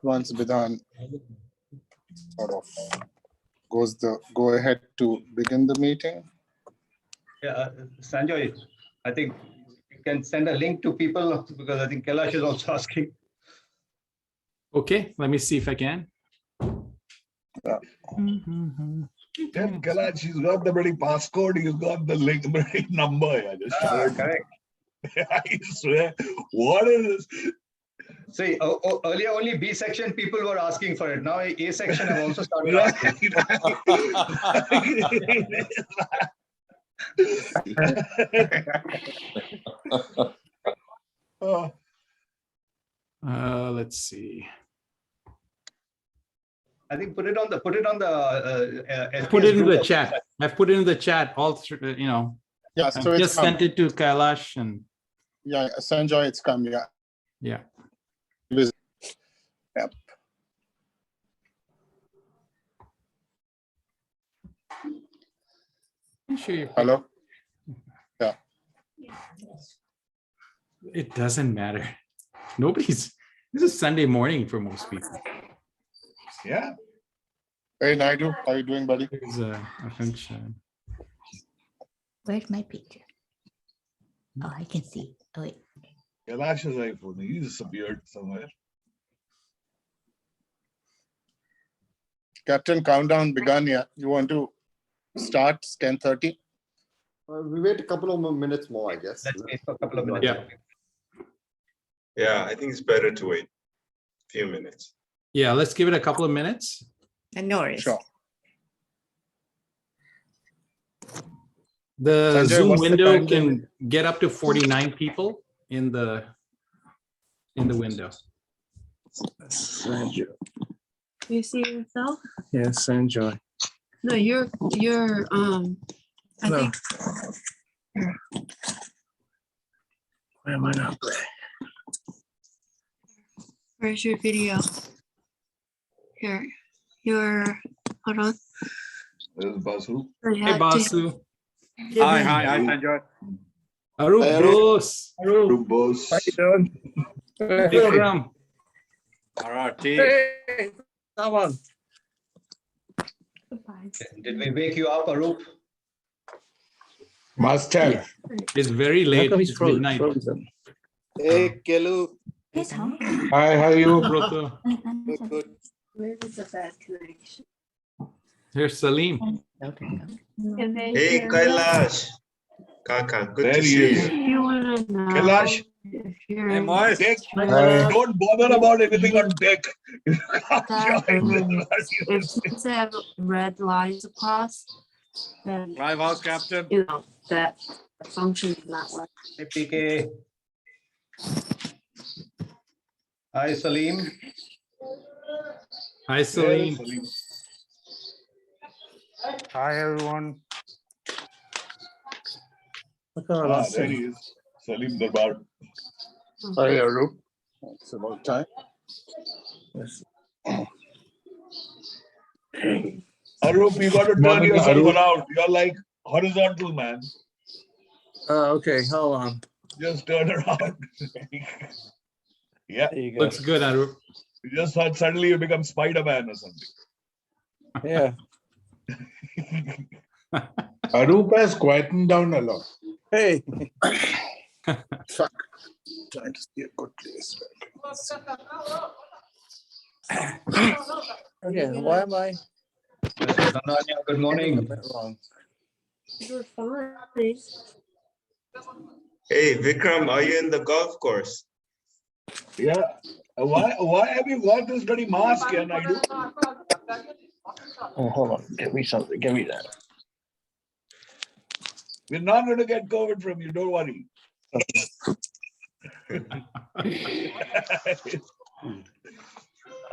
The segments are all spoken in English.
once Bidhan sort of go ahead to begin the meeting. Yeah, Sanjoy, I think you can send a link to people because I think Kailash is also asking. Okay, let me see if I can. Yeah. Tell Kailash, he's got the bloody passcode, he's got the link, bloody number. Yeah, just Correct. I swear, what is this? See, earlier only B section people were asking for it. Now A section have also started asking. Oh, Let's see. I think put it on the Put it FPS in group the also. chat. I've put it in the chat. All through, you know. Yeah, I've so it's just sent it to Kailash and yeah, Sanjoy, it's come. Yeah. yeah. Yep. I'm sure you. Hello. Yeah. It doesn't matter. Nobody's. This is Sunday morning for most people. yeah. Hey Naidu, how you doing, buddy? There's a function. Where's my picture? Oh, I can see. Oh, wait. Kailash's iPhone, he disappeared somewhere. Captain, countdown begun. Yeah. You want to start 10:30? We wait a couple of more minutes more, I guess. Let's wait for a couple of minutes. Yeah. Yeah, I think it's better to wait a few minutes. Yeah, let's give it a couple of minutes. No worries. Sure. The Sanjay, Zoom what's the window time can get up to 49 people in the window. You see yourself? Yes, enjoy. No, you're I No. think Where am I now? where's your video? Here. Hold on. There's Basu. I Hey, had to- Basu. Hi, Sanjoy. Arup Hey, Bros. Group boss. How you doing? Vikram. All right, team. Hey, come on. Did we wake you up, Arup? Must have. It's very How late. come he's It's frozen? midnight. Hey, Kelu. Yes, how? Hi, how are you? Broto. Good, good. Where is the bad connection? Here's Salim. Okay. And then Hey, here, Kailash. Kaka, good There to he see is. you. you want to know Kailash. if you're Hey, Moise. Tech. Hi. Don't bother about anything on tech. if since I have red lines across, then Drive out, Captain. you know that function is not working. Hey, PK. Hi, Salim. Hi, Salim. Hi, everyone. There he is. Salim Darbar. Hi, Arup. It's about time. Arup, you got to turn Morning, yourself Arup. around. You're like horizontal, man. Okay, hold on. Just turn around. Yeah. There you go. Looks good, Arup. You just thought suddenly you become Spider-Man or something. Yeah. Arup has quietened down a lot. Hey. Fuck. Trying to see a good place. Okay, why am I Good morning. wrong? You're fine. Hey, Vikram, are you in the golf course? Yeah. Why have you got this bloody mask here, Naidu? Oh, hold on. Give me something. Give me that. We're not going to get COVID from you. Don't worry.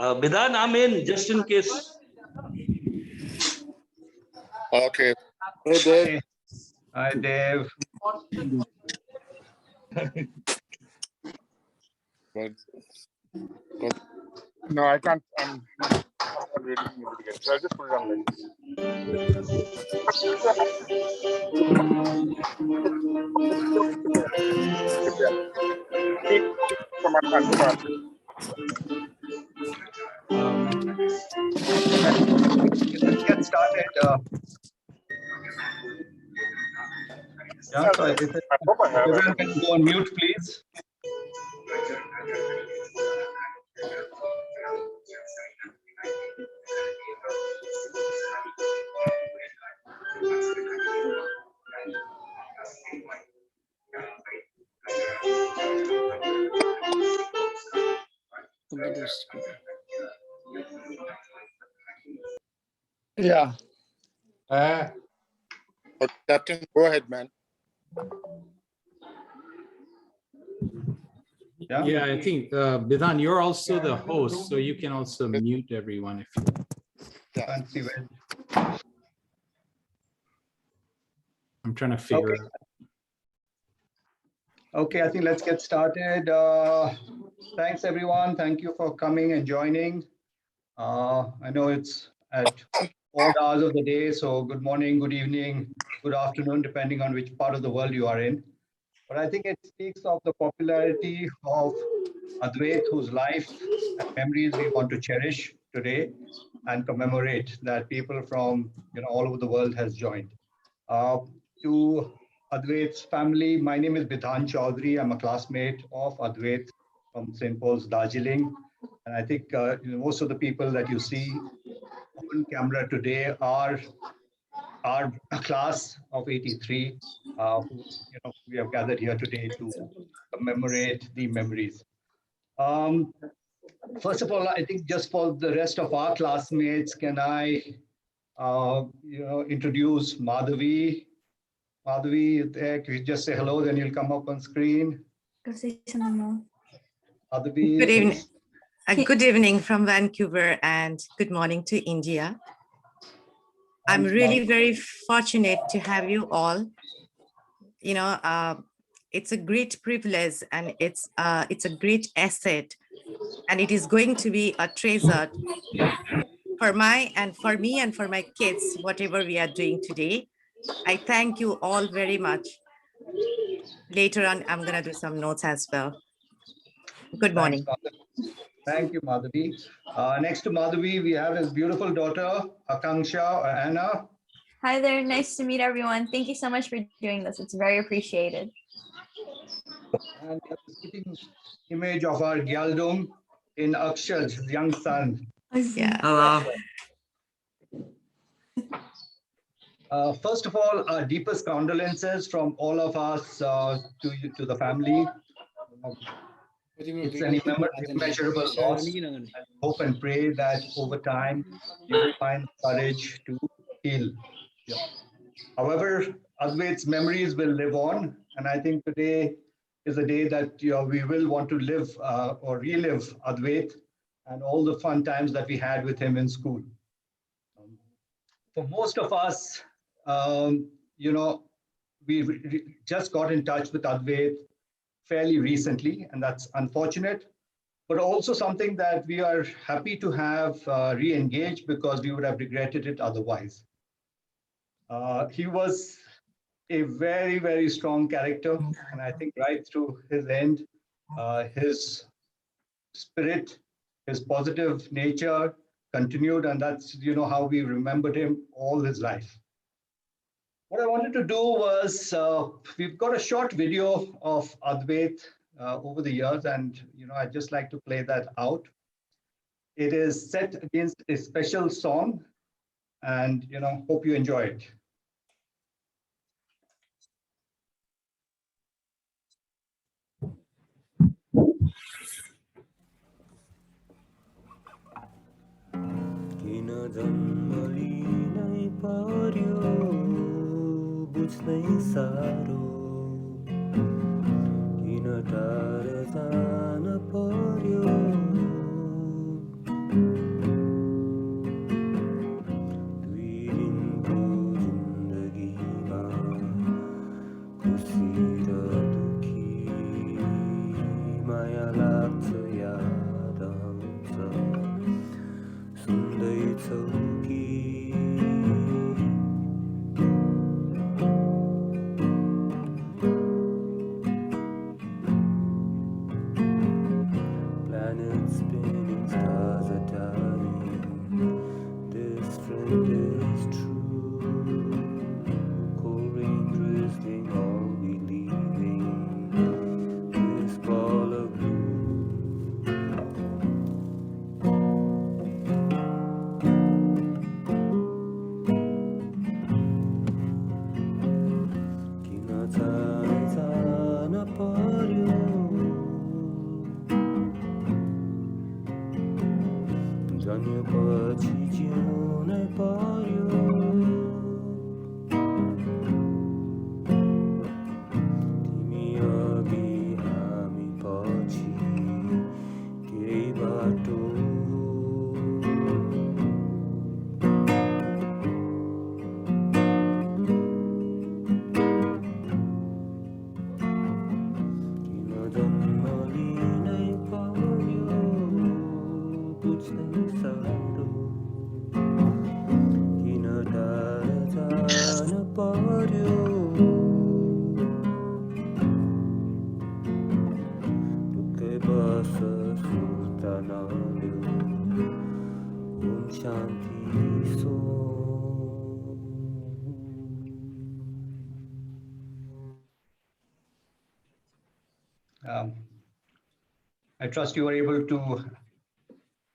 Bidhan, I'm in just in case. Okay. Hey, Dave. Hi, Dave. Good. Good. No, I can't. I'm not really able to get it. So I'll just put it on like this. Let's get started. Yeah, so if I hope I have everyone it. can go on mute, please. Yeah. But Captain, go ahead, man. Yeah. Yeah, I think, Bidhan, you're also the host, so you can also mute everyone if you. Can't see where. I'm trying to figure Okay. out. Okay, I think let's get started. Thanks, everyone. Thank you for coming and joining. I know it's at odd hours of the day, so good morning, good evening, good afternoon, depending on which part of the world you are in. But I think it speaks of the popularity of Adwait, whose life and memories we want to cherish today and commemorate that people from all over the world has joined. To Adwait's family, my name is Bidhan Chaudhary. I'm a classmate of Adwait from St. Paul's, Darjeeling. And I think most of the people that you see on camera today are our class of 83, who we have gathered here today to commemorate the memories. First of all, I think just for the rest of our classmates, can I introduce Madhavi? Madhavi, there, can you just say hello, then you'll come up on screen. Go say something more. Madhavi. Good evening. Good evening from Vancouver and good morning to India. I'm really very fortunate to have you all. It's a great privilege and it's a great asset, and it is going to be a treasure for me and for my kids, whatever we are doing today. I thank you all very much. Later on, I'm going to do some notes as well. Good morning. Thanks, thank you, Madhavi. Next to Madhavi, we have his beautiful daughter, Akanksha, or Anna. Hi there, nice to meet everyone. Thank you so much for doing this. It's very appreciated. And we have the sitting image of our Gyaldum in Akshar's young son. Yeah. Hello. First of all, our deepest condolences from all of us to the family. It's an immeasurable loss. And hope and pray that over time you will find courage to heal. Yeah. However, Adwait's memories will live on, and I think today is a day that we will want to live or relive Adwait and all the fun times that we had with him in school. For most of us, we just got in touch with Adwait fairly recently, and that's unfortunate, but also something that we are happy to have re-engaged because we would have regretted it otherwise. He was a very, very strong character, and I think right through his end, his spirit, his positive nature continued, and that's how we remembered him all his life. What I wanted to do was, we've got a short video of Adwait over the years, and I'd just like to play that out. It is set against a special song, and hope you enjoy it. किन जन्म लिनै पर्यो बुझ्नै साह्रो किन टाढा जान पर्यो दुई दिनको जिन्दगीमा खुसी र दुखी माया लाग्छ याद आउँछ सुन्दैछौ कि planet 전혀 꺼지지 않을 버려 여기 함이 버지 게이바도 기너던 멀리 날 버려 부생사로 기너 따라다녀 버려 I trust you were able to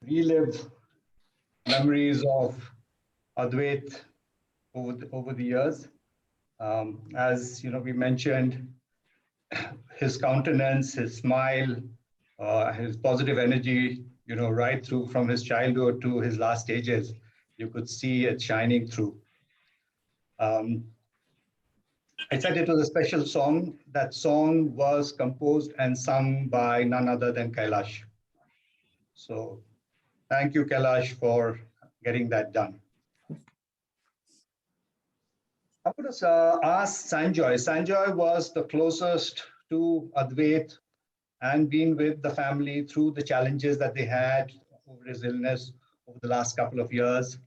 relive memories of Adwait over the years. As you know, we mentioned, his countenance, his smile, his positive energy, you know, right through from his childhood to his last stages, you could see it shining through. I said it was a special song. That song was composed and sung by none other than Kailash. So thank you, Kailash, for getting that done. I would ask Sanjoy. Sanjoy was the closest to Adwait and been with the family through the challenges that they had over his illness over the last couple of years.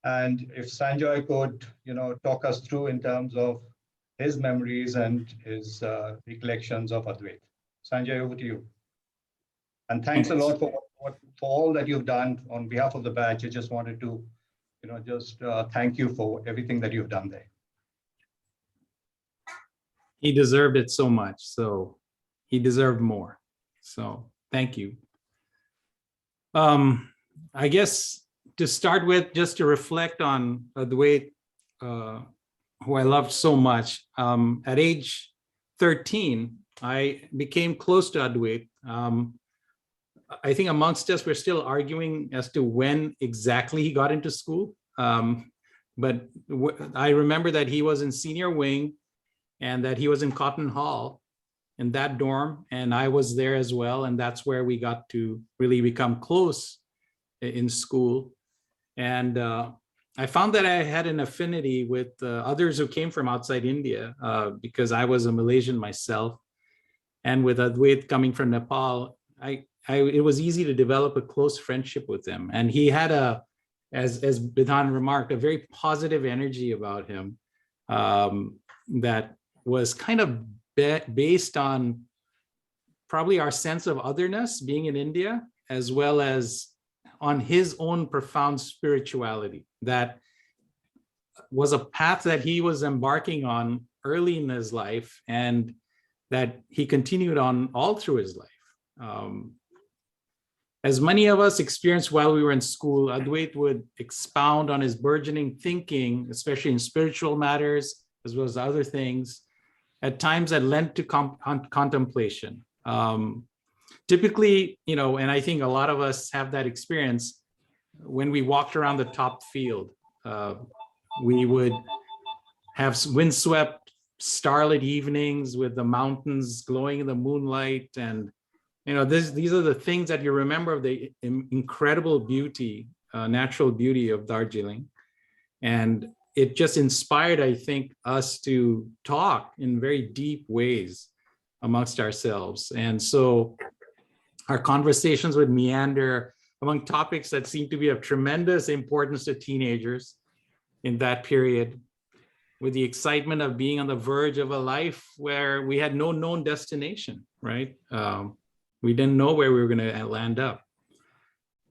And if Sanjoy could, you know, talk us through in terms of his memories and his recollections of Adwait. Sanjoy, over to you. And thanks a lot for all that you've done on behalf of the batch. I just wanted to, you know, just thank you for everything that you've done there. He deserved it so much, so he deserved more. So thank you. I guess to start with, just to reflect on Adwait, who I loved so much. At age 13, I became close to Adwait. I think amongst us, we're still arguing as to when exactly he got into school. But I remember that he was in senior wing and that he was in Cotton Hall in that dorm, and I was there as well. And that's where we got to really become close in school. And I found that I had an affinity with others who came from outside India because I was a Malaysian myself. And with Adwait coming from Nepal, it was easy to develop a close friendship with him. And he had as Bidhan remarked, a very positive energy about him that was kind of based on probably our sense of otherness being in India, as well as on his own profound spirituality. That was a path that he was embarking on early in his life and that he continued on all through his life. As many of us experienced while we were in school, Adwait would expound on his burgeoning thinking, especially in spiritual matters, as well as other things, at times that lent to contemplation. Typically, you know, and I think a lot of us have that experience when we walked around the top field. We would have windswept starlit evenings with the mountains glowing in the moonlight. And, you know, these are the things that you remember of the incredible beauty, natural beauty of Darjeeling. And it just inspired, I think, us to talk in very deep ways amongst ourselves. And so our conversations would meander among topics that seem to be of tremendous importance to teenagers in that period, with the excitement of being on the verge of a life where we had no known destination, right? We didn't know where we were going to land up.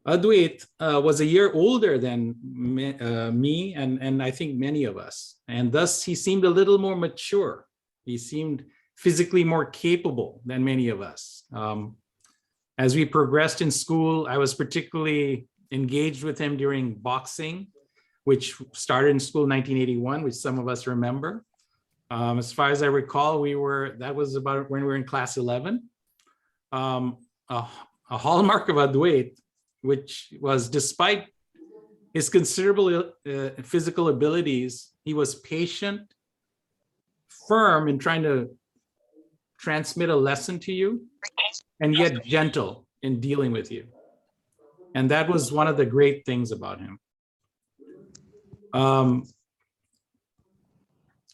Adwait was a year older than me and I think many of us. And thus he seemed a little more mature. He seemed physically more capable than many of us. As we progressed in school, I was particularly engaged with him during boxing, which started in school in 1981, which some of us remember. As far as I recall, that was about when we were in class 11. A hallmark of Adwait which was despite his considerable physical abilities, he was patient, firm in trying to transmit a lesson to you, and yet gentle in dealing with you. And that was one of the great things about him.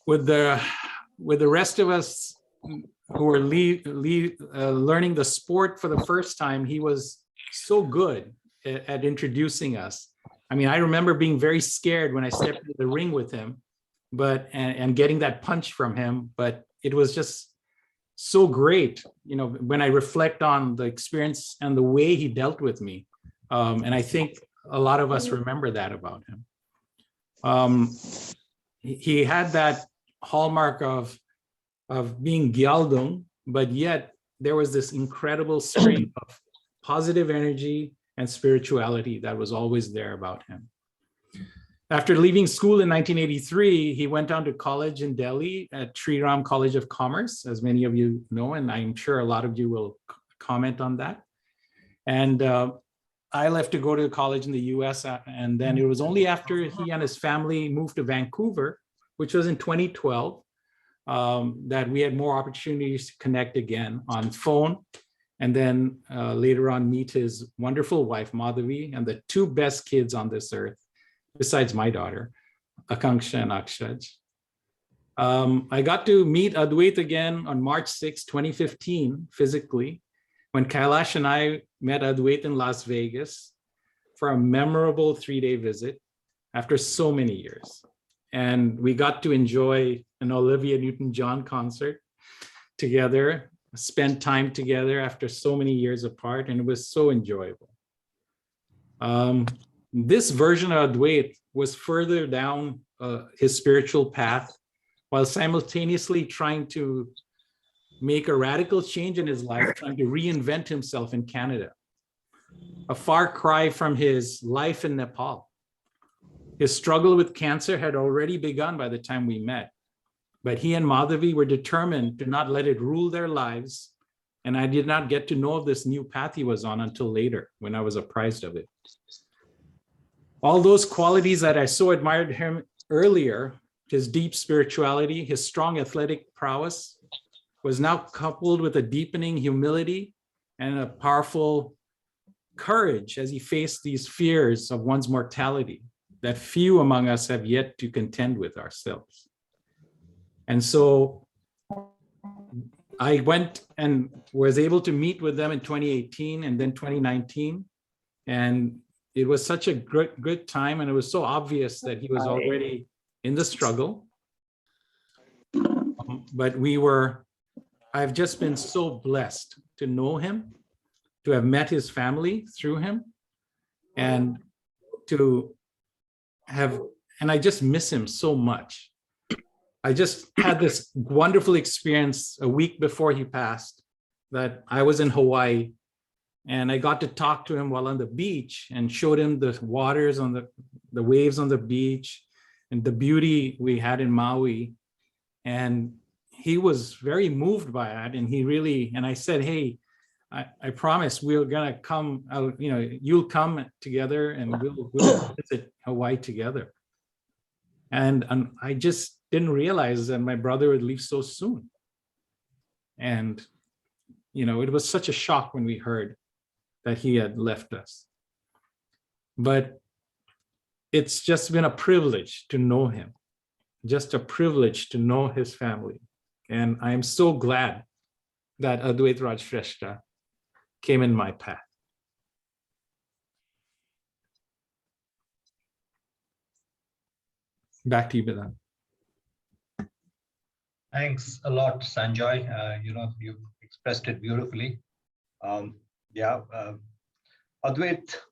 With the rest of us who were learning the sport for the first time, he was so good at introducing us. I mean, I remember being very scared when I stepped into the ring with him, and getting that punch from him, but it was just so great, you know, when I reflect on the experience and the way he dealt with me. And I think a lot of us remember that about him. He had that hallmark of being gyaldung, but yet there was this incredible stream of positive energy and spirituality that was always there about him. After leaving school in 1983, he went on to college in Delhi at Sri Ram College of Commerce, as many of you know, and I'm sure a lot of you will comment on that. And I left to go to college in the US, and then it was only after he and his family moved to Vancouver, which was in 2012, that we had more opportunities to connect again on phone, and then later on meet his wonderful wife, Madhavi, and the two best kids on this earth, besides my daughter, Akanksha and Akshaj. I got to meet Adwait again on March 6, 2015, physically, when Kailash and I met Adwait in Las Vegas for a memorable 3-day visit after so many years. And we got to enjoy an Olivia Newton-John concert together, spend time together after so many years apart, and it was so enjoyable. This version of Adwait was further down his spiritual path while simultaneously trying to make a radical change in his life, trying to reinvent himself in Canada. A far cry from his life in Nepal. His struggle with cancer had already begun by the time we met, but he and Madhavi were determined to not let it rule their lives, and I did not get to know of this new path he was on until later, when I was apprised of it. All those qualities that I so admired him earlier, his deep spirituality, his strong athletic prowess, was now coupled with a deepening humility and a powerful courage as he faced these fears of one's mortality that few among us have yet to contend with ourselves. And so I went and was able to meet with them in 2018 and then 2019. And it was such a good time, and it was so obvious that he was already in the struggle. But I've just been so blessed to know him, to have met his family through him, and I just miss him so much. I just had this wonderful experience a week before he passed, that I was in Hawaii, and I got to talk to him while on the beach and showed him the waters on the waves on the beach and the beauty we had in Maui. And he was very moved by that. And I said, hey, I promise we're gonna come out, you'll come together and we'll visit Hawaii together. And I just didn't realize that my brother would leave so soon. And, it was such a shock when we heard that he had left us. But it's just been a privilege to know him, just a privilege to know his family. And I am so glad that Adwait Raj Shrestha came in my path. Back to you, Bidan. Thanks a lot, Sanjoy. You expressed it beautifully. Adwait,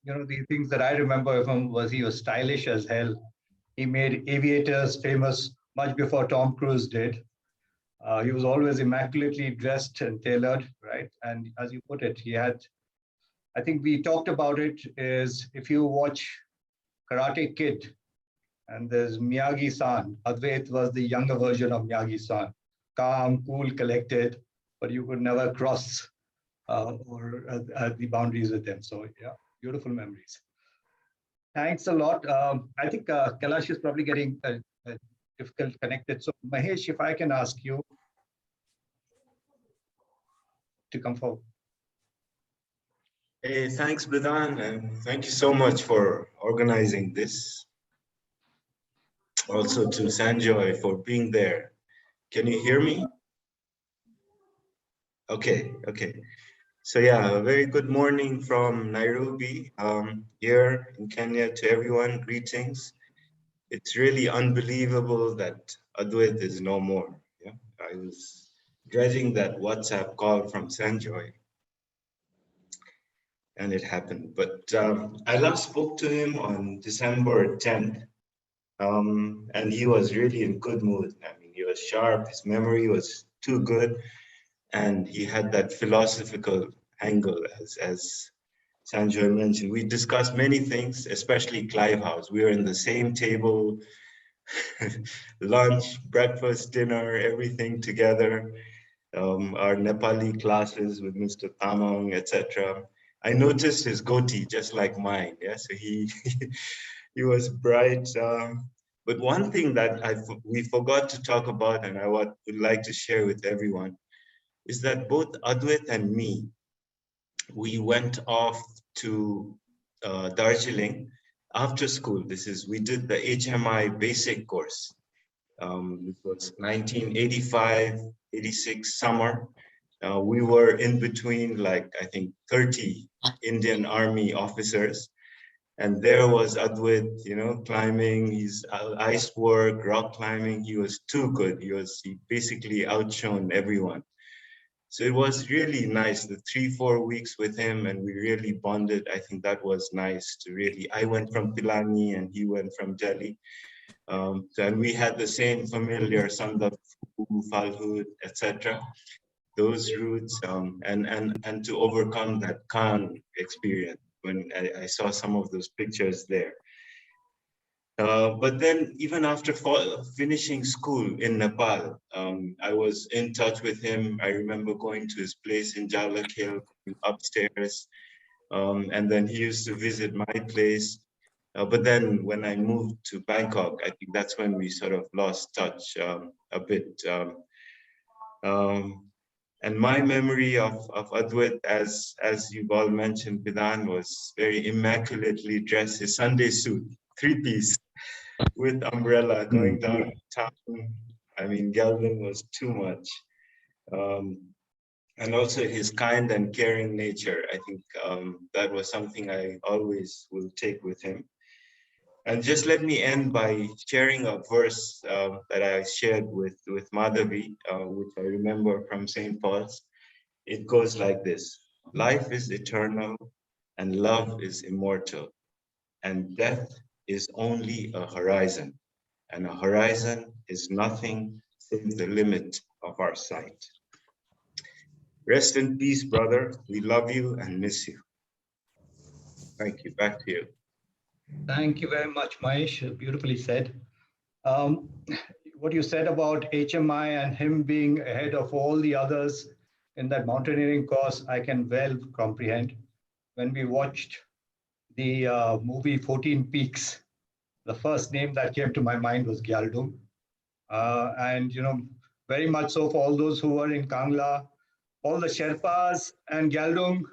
the things that I remember of him was he was stylish as hell. He made aviators famous much before Tom Cruise did. He was always immaculately dressed and tailored, right? And as you put it, he had, I think we talked about it, is if you watch Karate Kid and there's Miyagi-san, Adwait was the younger version of Miyagi-san. Calm, cool, collected, but you could never cross the boundaries with him. So yeah, beautiful memories. Thanks a lot. I think Kailash is probably getting difficult connected. So Mahesh, if I can ask you to come forward. Hey, thanks, Bidan, and thank you so much for organizing this. Also to Sanjoy for being there. Can you hear me? Okay, okay. So yeah, a very good morning from Nairobi, here in Kenya to everyone, greetings. It's really unbelievable that Adwait is no more. Yeah, I was dreading that WhatsApp call from Sanjoy, and it happened. But I last spoke to him on December 10th, and he was really in good mood. I mean, he was sharp, his memory was too good, and he had that philosophical angle, as Sanjoy mentioned. We discussed many things, especially Clive House. We were in the same table, lunch, breakfast, dinner, everything together. Our Nepali classes with Mr. Tamang, etc. I noticed his goatee just like mine. Yeah, so he he was bright. But one thing that we forgot to talk about, and I would like to share with everyone, is that both Adwait and me, we went off to Darjeeling after school. We did the HMI basic course. It was 1985, 86 summer. We were in between, like, I think 30 Indian Army officers. And there was Adwait, you know, climbing, his ice work, rock climbing. He was too good. He basically outshone everyone. So it was really nice, the 3-4 weeks with him, and we really bonded. I think that was nice to really, I went from Pilani and he went from Delhi. And we had the same familiar Sandap, Falhud, etc. Those routes, and to overcome that Khan experience when I saw some of those pictures there. But then even after finishing school in Nepal, I was in touch with him. I remember going to his place in Jalak Hill, upstairs. And then he used to visit my place. But then when I moved to Bangkok, I think that's when we sort of lost touch a bit. And my memory of Adwait, as you've all mentioned, Bidan, was very immaculately dressed, his Sunday suit, 3-piece with umbrella going downtown. I mean, Galvin was too much. And also his kind and caring nature. I think that was something I always will take with him. And just let me end by sharing a verse that I shared with Madhavi, which I remember from St. Paul's. It goes like this: life is eternal and love is immortal, and death is only a horizon, and a horizon is nothing save the limit of our sight. Rest in peace, brother. We love you and miss you. Thank you. Back to you. Thank you very much, Mahesh. Beautifully said. What you said about HMI and him being ahead of all the others in that mountaineering course, I can well comprehend. When we watched the movie 14 Peaks, the first name that came to my mind was Gyaldum. And, you know, very much so for all those who were in Kangla, all the Sherpas and Gyaldum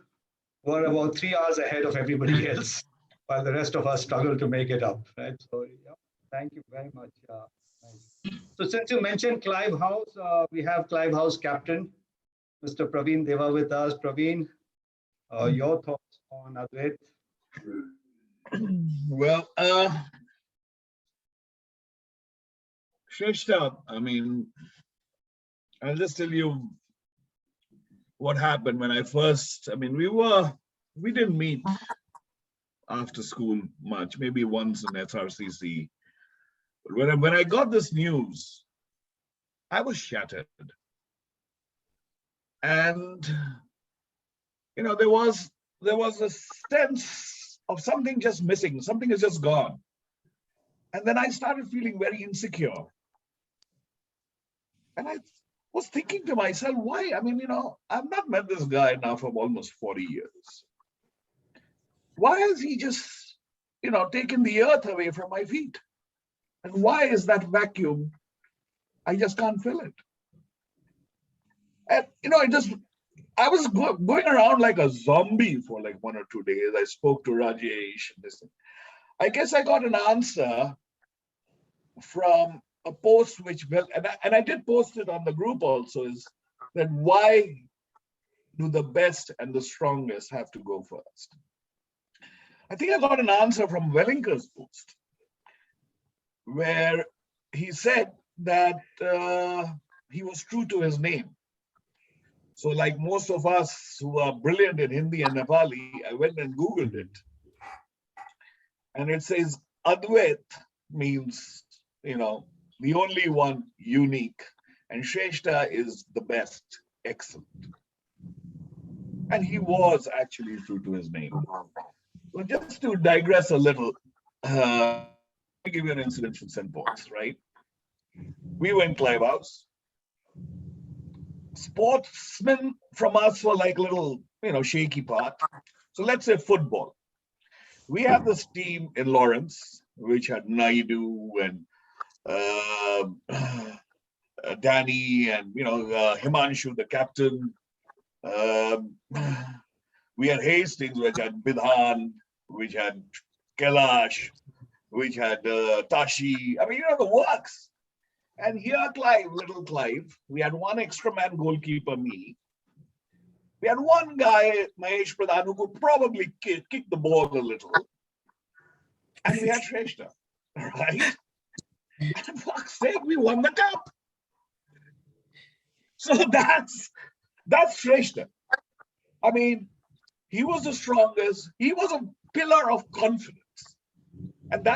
were about 3 hours ahead of everybody else, while the rest of us struggled to make it up, right? So, yeah, thank you very much. So since you mentioned Clive House, we have Clive House captain, Mr. Praveen Deva with us. Praveen, your thoughts on Adwait? Well, Shrestha, I mean, I'll just tell you what happened when I first, I mean, we didn't meet after school much, maybe once in SRCC. But when I got this news, I was shattered. And, you know, there was a sense of something just missing, something is just gone. And then I started feeling very insecure. And I was thinking to myself, why? I mean, you know, I've not met this guy now for almost 40 years. why has he just, taken the earth away from my feet? And why is that vacuum? I just can't fill it. And, I was going around like a zombie for like 1 or 2 days. I spoke to Rajesh and this. I guess I got an answer from a post which, and I did post it on the group also, is that why do the best and the strongest have to go first? I think I got an answer from Wellingker's post, where he said that he was true to his name. So like most of us who are brilliant in Hindi and Nepali, I went and Googled it. And it says Adwait means, the only one, unique. And Shrestha is the best, excellent. And he was actually true to his name. So just to digress a little, I'll give you an incident from St. Paul's, right? We went Clive House. Sportsmen from us were like little, shaky part. So let's say football. We have this team in Lawrence, which had Naidu and Danny and, Himanshu, the captain. We had Hastings, which had Bidhan, which had Kailash, which had Tashi. I mean, the works. And here, Clive, little Clive, we had one extra man goalkeeper, me. We had one guy, Mahesh Pradhan, who could probably kick the ball a little. And we had Shrestha, right? And for fuck's sake, we won the cup. So that's Shrestha. I mean, he was the strongest. He was a pillar of confidence. And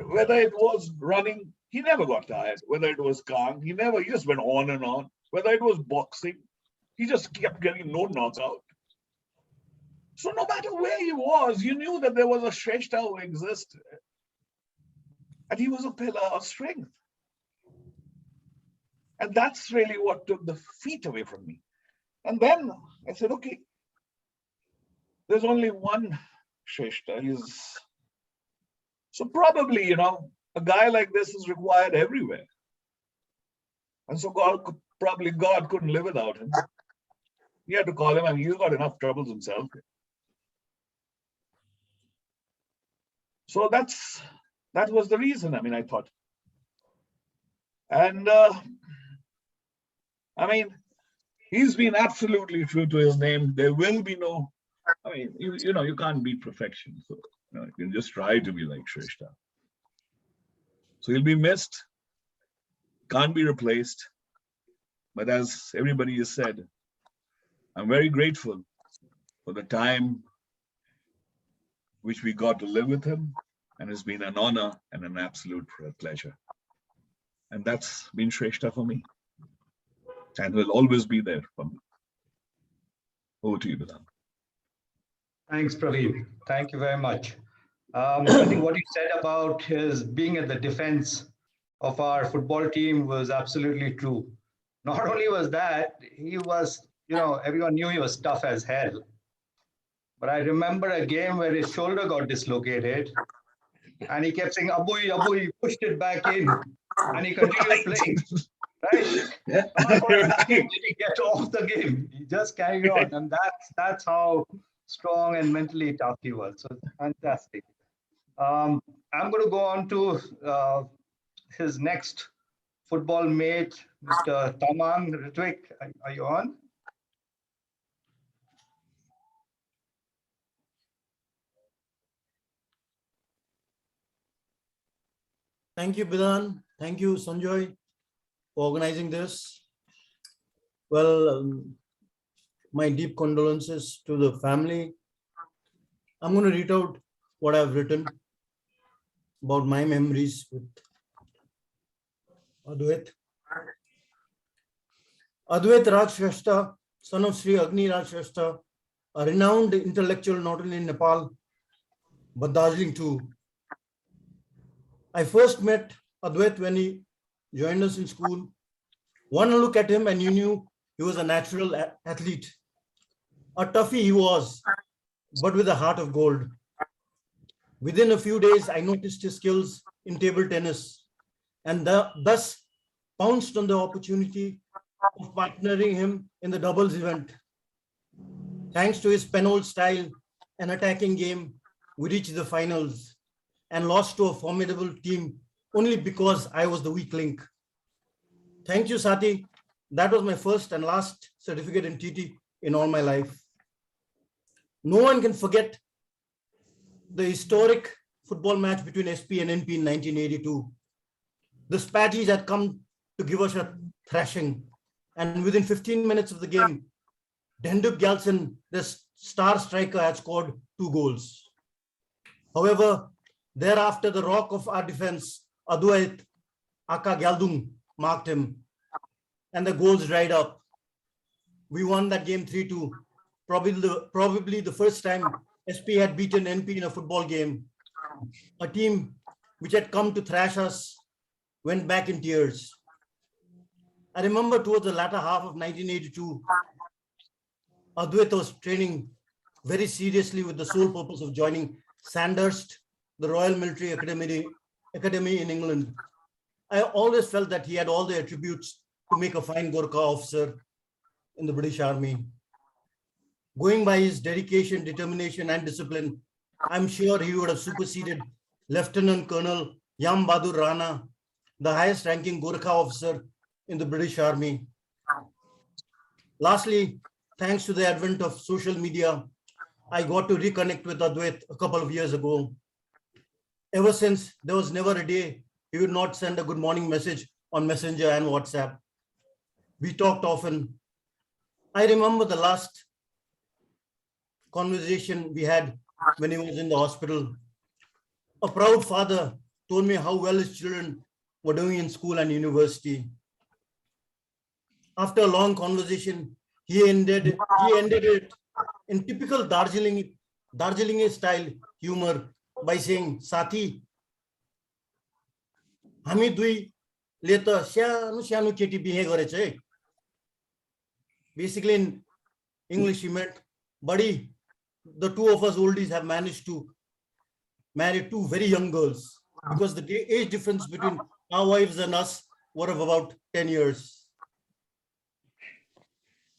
whether it was running, he never got tired. Whether it was Kang, he just went on and on. Whether it was boxing, he just kept getting no knockout. So no matter where he was, you knew that there was a Shrestha who existed. And he was a pillar of strength. And that's really what took the feet away from me. And then I said, okay, there's only one Shrestha. So probably, a guy like this is required everywhere. And so God couldn't live without him. He had to call him. I mean, he's got enough troubles himself. So that was the reason, I thought. And he's been absolutely true to his name. There will be no, you can't beat perfection. So you can just try to be like Shrestha. So he'll be missed, can't be replaced. But as everybody has said, I'm very grateful for the time which we got to live with him. And it's been an honor and an absolute pleasure. And that's been Shrestha for me. And will always be there for me. Over to you, Bidhan. Thanks, Praveen. Thank you very much. I think what you said about his being at the defense of our football team was absolutely true. Not only was that, he was, everyone knew he was tough as hell. But I remember a game where his shoulder got dislocated and he kept saying, Abui, Abui, he pushed it back in and he continued playing. Right? Yeah. Did he get off the game? He just carried on. And that's how strong and mentally tough he was. So fantastic. I'm going to go on to his next football mate, Mr. Tamang. Ritwik, are you on? Thank you, Bidhan. Thank you, Sanjoy, for organizing this. Well, my deep condolences to the family. I'm going to read out what I've written about my memories with Adwait. Adwait Raj Shrestha, son of Sri Agni Raj Shrestha, a renowned intellectual not only in Nepal, but Darjeeling too. I first met Adwait when he joined us in school. One look at him and you knew he was a natural athlete. A toughie he was, but with a heart of gold. Within a few days, I noticed his skills in table tennis and thus pounced on the opportunity of partnering him in the doubles event. Thanks to his penhold style and attacking game, we reached the finals and lost to a formidable team only because I was the weak link. Thank you, Sati. That was my first and last certificate in TT in all my life. No one can forget the historic football match between SP and NP in 1982. The Spatties had come to give us a thrashing, and within 15 minutes of the game, Dendup Galson, the star striker, had scored 2 goals. However, thereafter, the rock of our defense, Adwait, Aka Galdung, marked him, and the goals dried up. We won that game 3-2, probably the first time SP had beaten NP in a football game. A team which had come to thrash us went back in tears. I remember towards the latter half of 1982, Adwait was training very seriously with the sole purpose of joining Sandhurst, the Royal Military Academy in England. I always felt that he had all the attributes to make a fine Gorkha officer in the British Army. Going by his dedication, determination, and discipline, I'm sure he would have superseded Lieutenant Colonel Yam Bahadur Rana, the highest ranking Gorkha officer in the British Army. Lastly, thanks to the advent of social media, I got to reconnect with Adwait a couple of years ago. Ever since, there was never a day he would not send a good morning message on Messenger and WhatsApp. We talked often. I remember the last conversation we had when he was in the hospital. A proud father told me how well his children were doing in school and university. After a long conversation, he ended it in typical Darjeeling style humor by saying, "Sathi, हामी दुईले त सानो सानो केटी बिहे गरेछ है." Basically, in English, he meant, "Buddy, the two of us oldies have managed to marry 2 very young girls because the age difference between our wives and us were of about 10 years.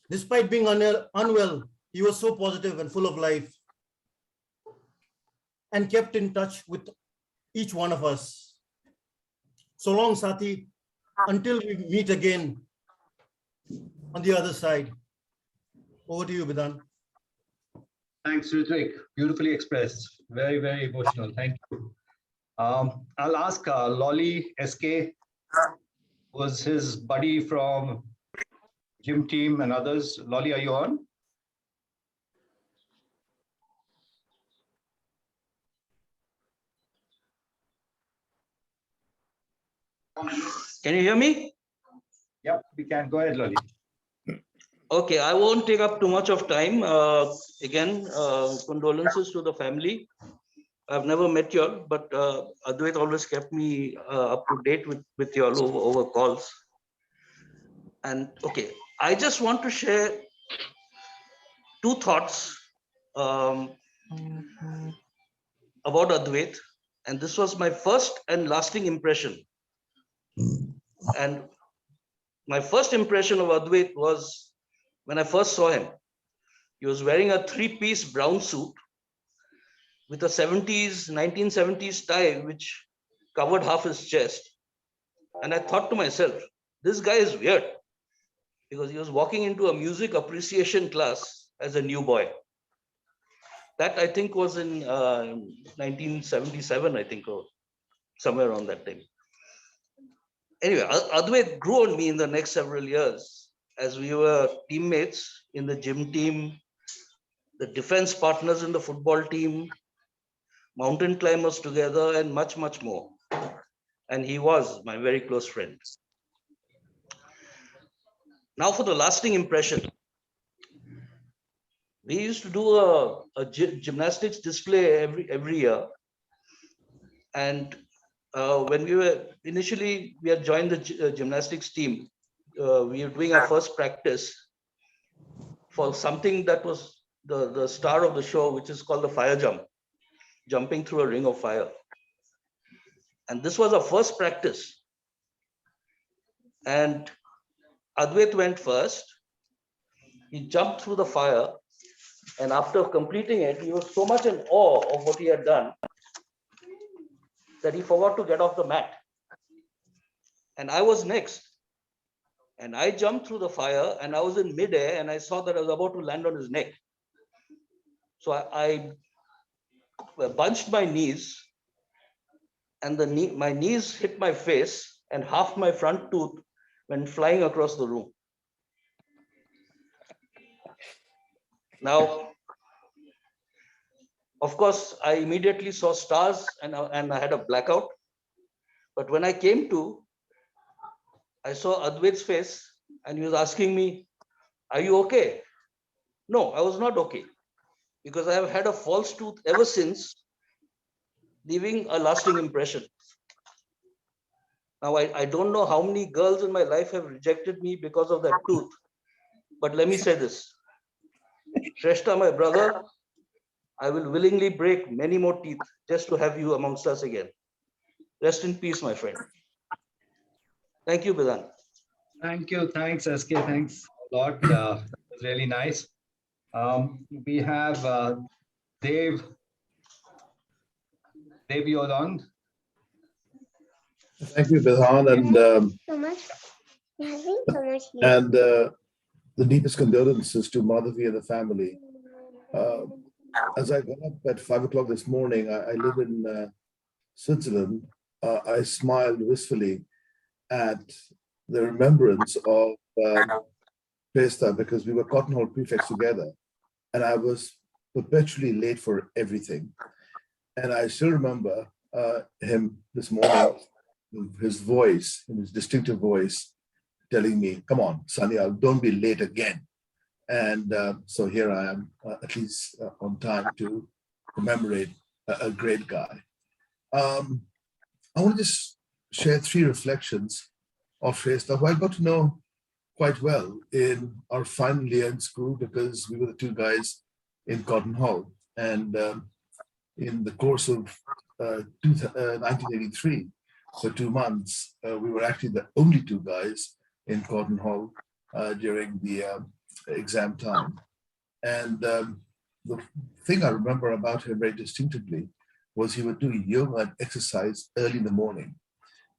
Despite being unwell, he was so positive and full of life and kept in touch with each one of us. So long, Sati, until we meet again on the other side." Over to you, Bidan. Thanks, Ritvik. Beautifully expressed. Very, very emotional. Thank you. I'll ask Lolly SK, was his buddy from gym team and others. Lolly, are you on? Can you hear me? Yep, we can. Go ahead, Lolly. Okay, I won't take up too much of time. Again, condolences to the family. I've never met you all, but Adwait always kept me up to date with you all over calls. And okay, I just want to share 2 thoughts about Adwait. And this was my first and lasting impression. And my first impression of Adwait was when I first saw him. He was wearing a 3-piece brown suit with a 1970s tie, which covered half his chest. And I thought to myself, this guy is weird, because he was walking into a music appreciation class as a new boy. That I think was in 1977, I think, or somewhere around that time. Anyway, Adwait grew on me in the next several years as we were teammates in the gym team, the defense partners in the football team, mountain climbers together, and much, much more. And he was my very close friend. Now for the lasting impression. We used to do a gymnastics display every year. And when we had joined the gymnastics team, we were doing our first practice for something that was the star of the show, which is called the fire jump, jumping through a ring of fire. And this was our first practice. And Adwait went first. He jumped through the fire. And after completing it, he was so much in awe of what he had done that he forgot to get off the mat. And I was next. And I jumped through the fire and I was in midair and I saw that I was about to land on his neck. So I bunched my knees and my knees hit my face and half my front tooth went flying across the room. Now, of course, I immediately saw stars and I had a blackout. But when I came to, I saw Adwait's face and he was asking me, "Are you okay?" No, I was not okay because I have had a false tooth ever since, leaving a lasting impression. Now, I don't know how many girls in my life have rejected me because of that tooth, but let me say this. Shrestha, my brother, I will willingly break many more teeth just to have you amongst us again. Rest in peace, my friend. Thank you, Bidan. Thank you. Thanks, SK. Thanks a lot. It was really nice. We have Dave. Dave, you're on. Thank you, Bidhan, and the deepest condolences to Madhavi and the family. As I got up at 5 o'clock this morning, I live in Switzerland. I smiled wistfully at the remembrance of Shrestha because we were Cotton Hall prefects together, and I was perpetually late for everything. And I still remember him this morning, his voice, his distinctive voice, telling me, "Come on, Sunny, don't be late again." And so here I am, at least on time to commemorate a great guy. I want to just share 3 reflections of Shrestha, who I got to know quite well in our final year in school because we were the 2 guys in Cotton Hall. And in the course of 1983, for 2 months, we were actually the only 2 guys in Cotton Hall during the exam time. And the thing I remember about him very distinctively was he would do yoga and exercise early in the morning.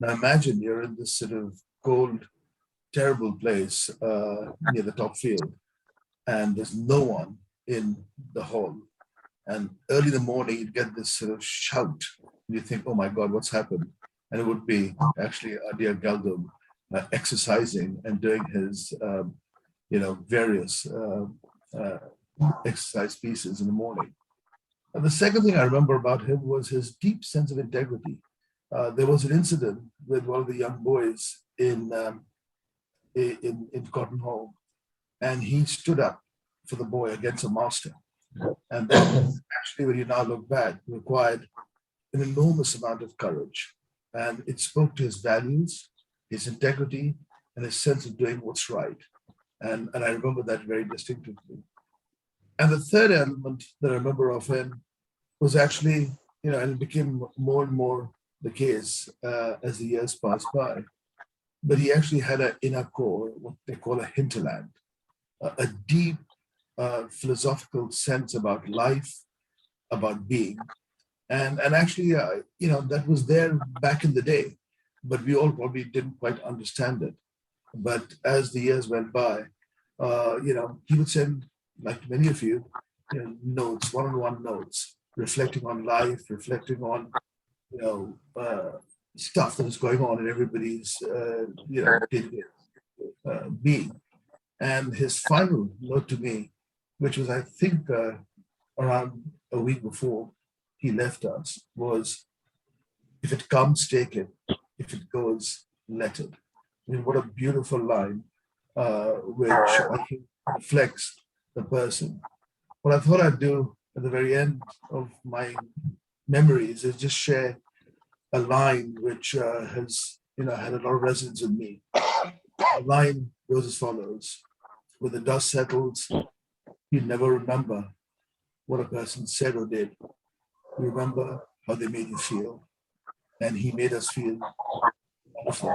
Now imagine you're in this sort of cold, terrible place near the top field, and there's no one in the hall. And early in the morning, you'd get this sort of shout. And you think, "Oh my God, what's happened?" And it would be actually dear Galdum exercising and doing his, various exercise pieces in the morning. And the second thing I remember about him was his deep sense of integrity. There was an incident with one of the young boys in Cotton Hall, and he stood up for the boy against a master. And that actually, when you now look back, required an enormous amount of courage. And it spoke to his values, his integrity, and his sense of doing what's right. And I remember that very distinctively. And the third element that I remember of him was actually, and it became more and more the case as the years passed by, but he actually had an inner core, what they call a hinterland, a deep philosophical sense about life, about being. And actually, that was there back in the day, but we all probably didn't quite understand it. But as the years went by, he would send, like many of you, notes, one-on-one notes, reflecting on life, reflecting on, stuff that is going on in everybody's, being. And his final note to me, which was, I think, around a week before he left us, was, "If it comes, take it. If it goes, let it." I mean, what a beautiful line, which I think reflects the person. What I thought I'd do at the very end of my memories is just share a line which has, had a lot of resonance in me. The line goes as follows: "When the dust settles, you never remember what a person said or did. You remember how they made you feel. And he made us feel wonderful.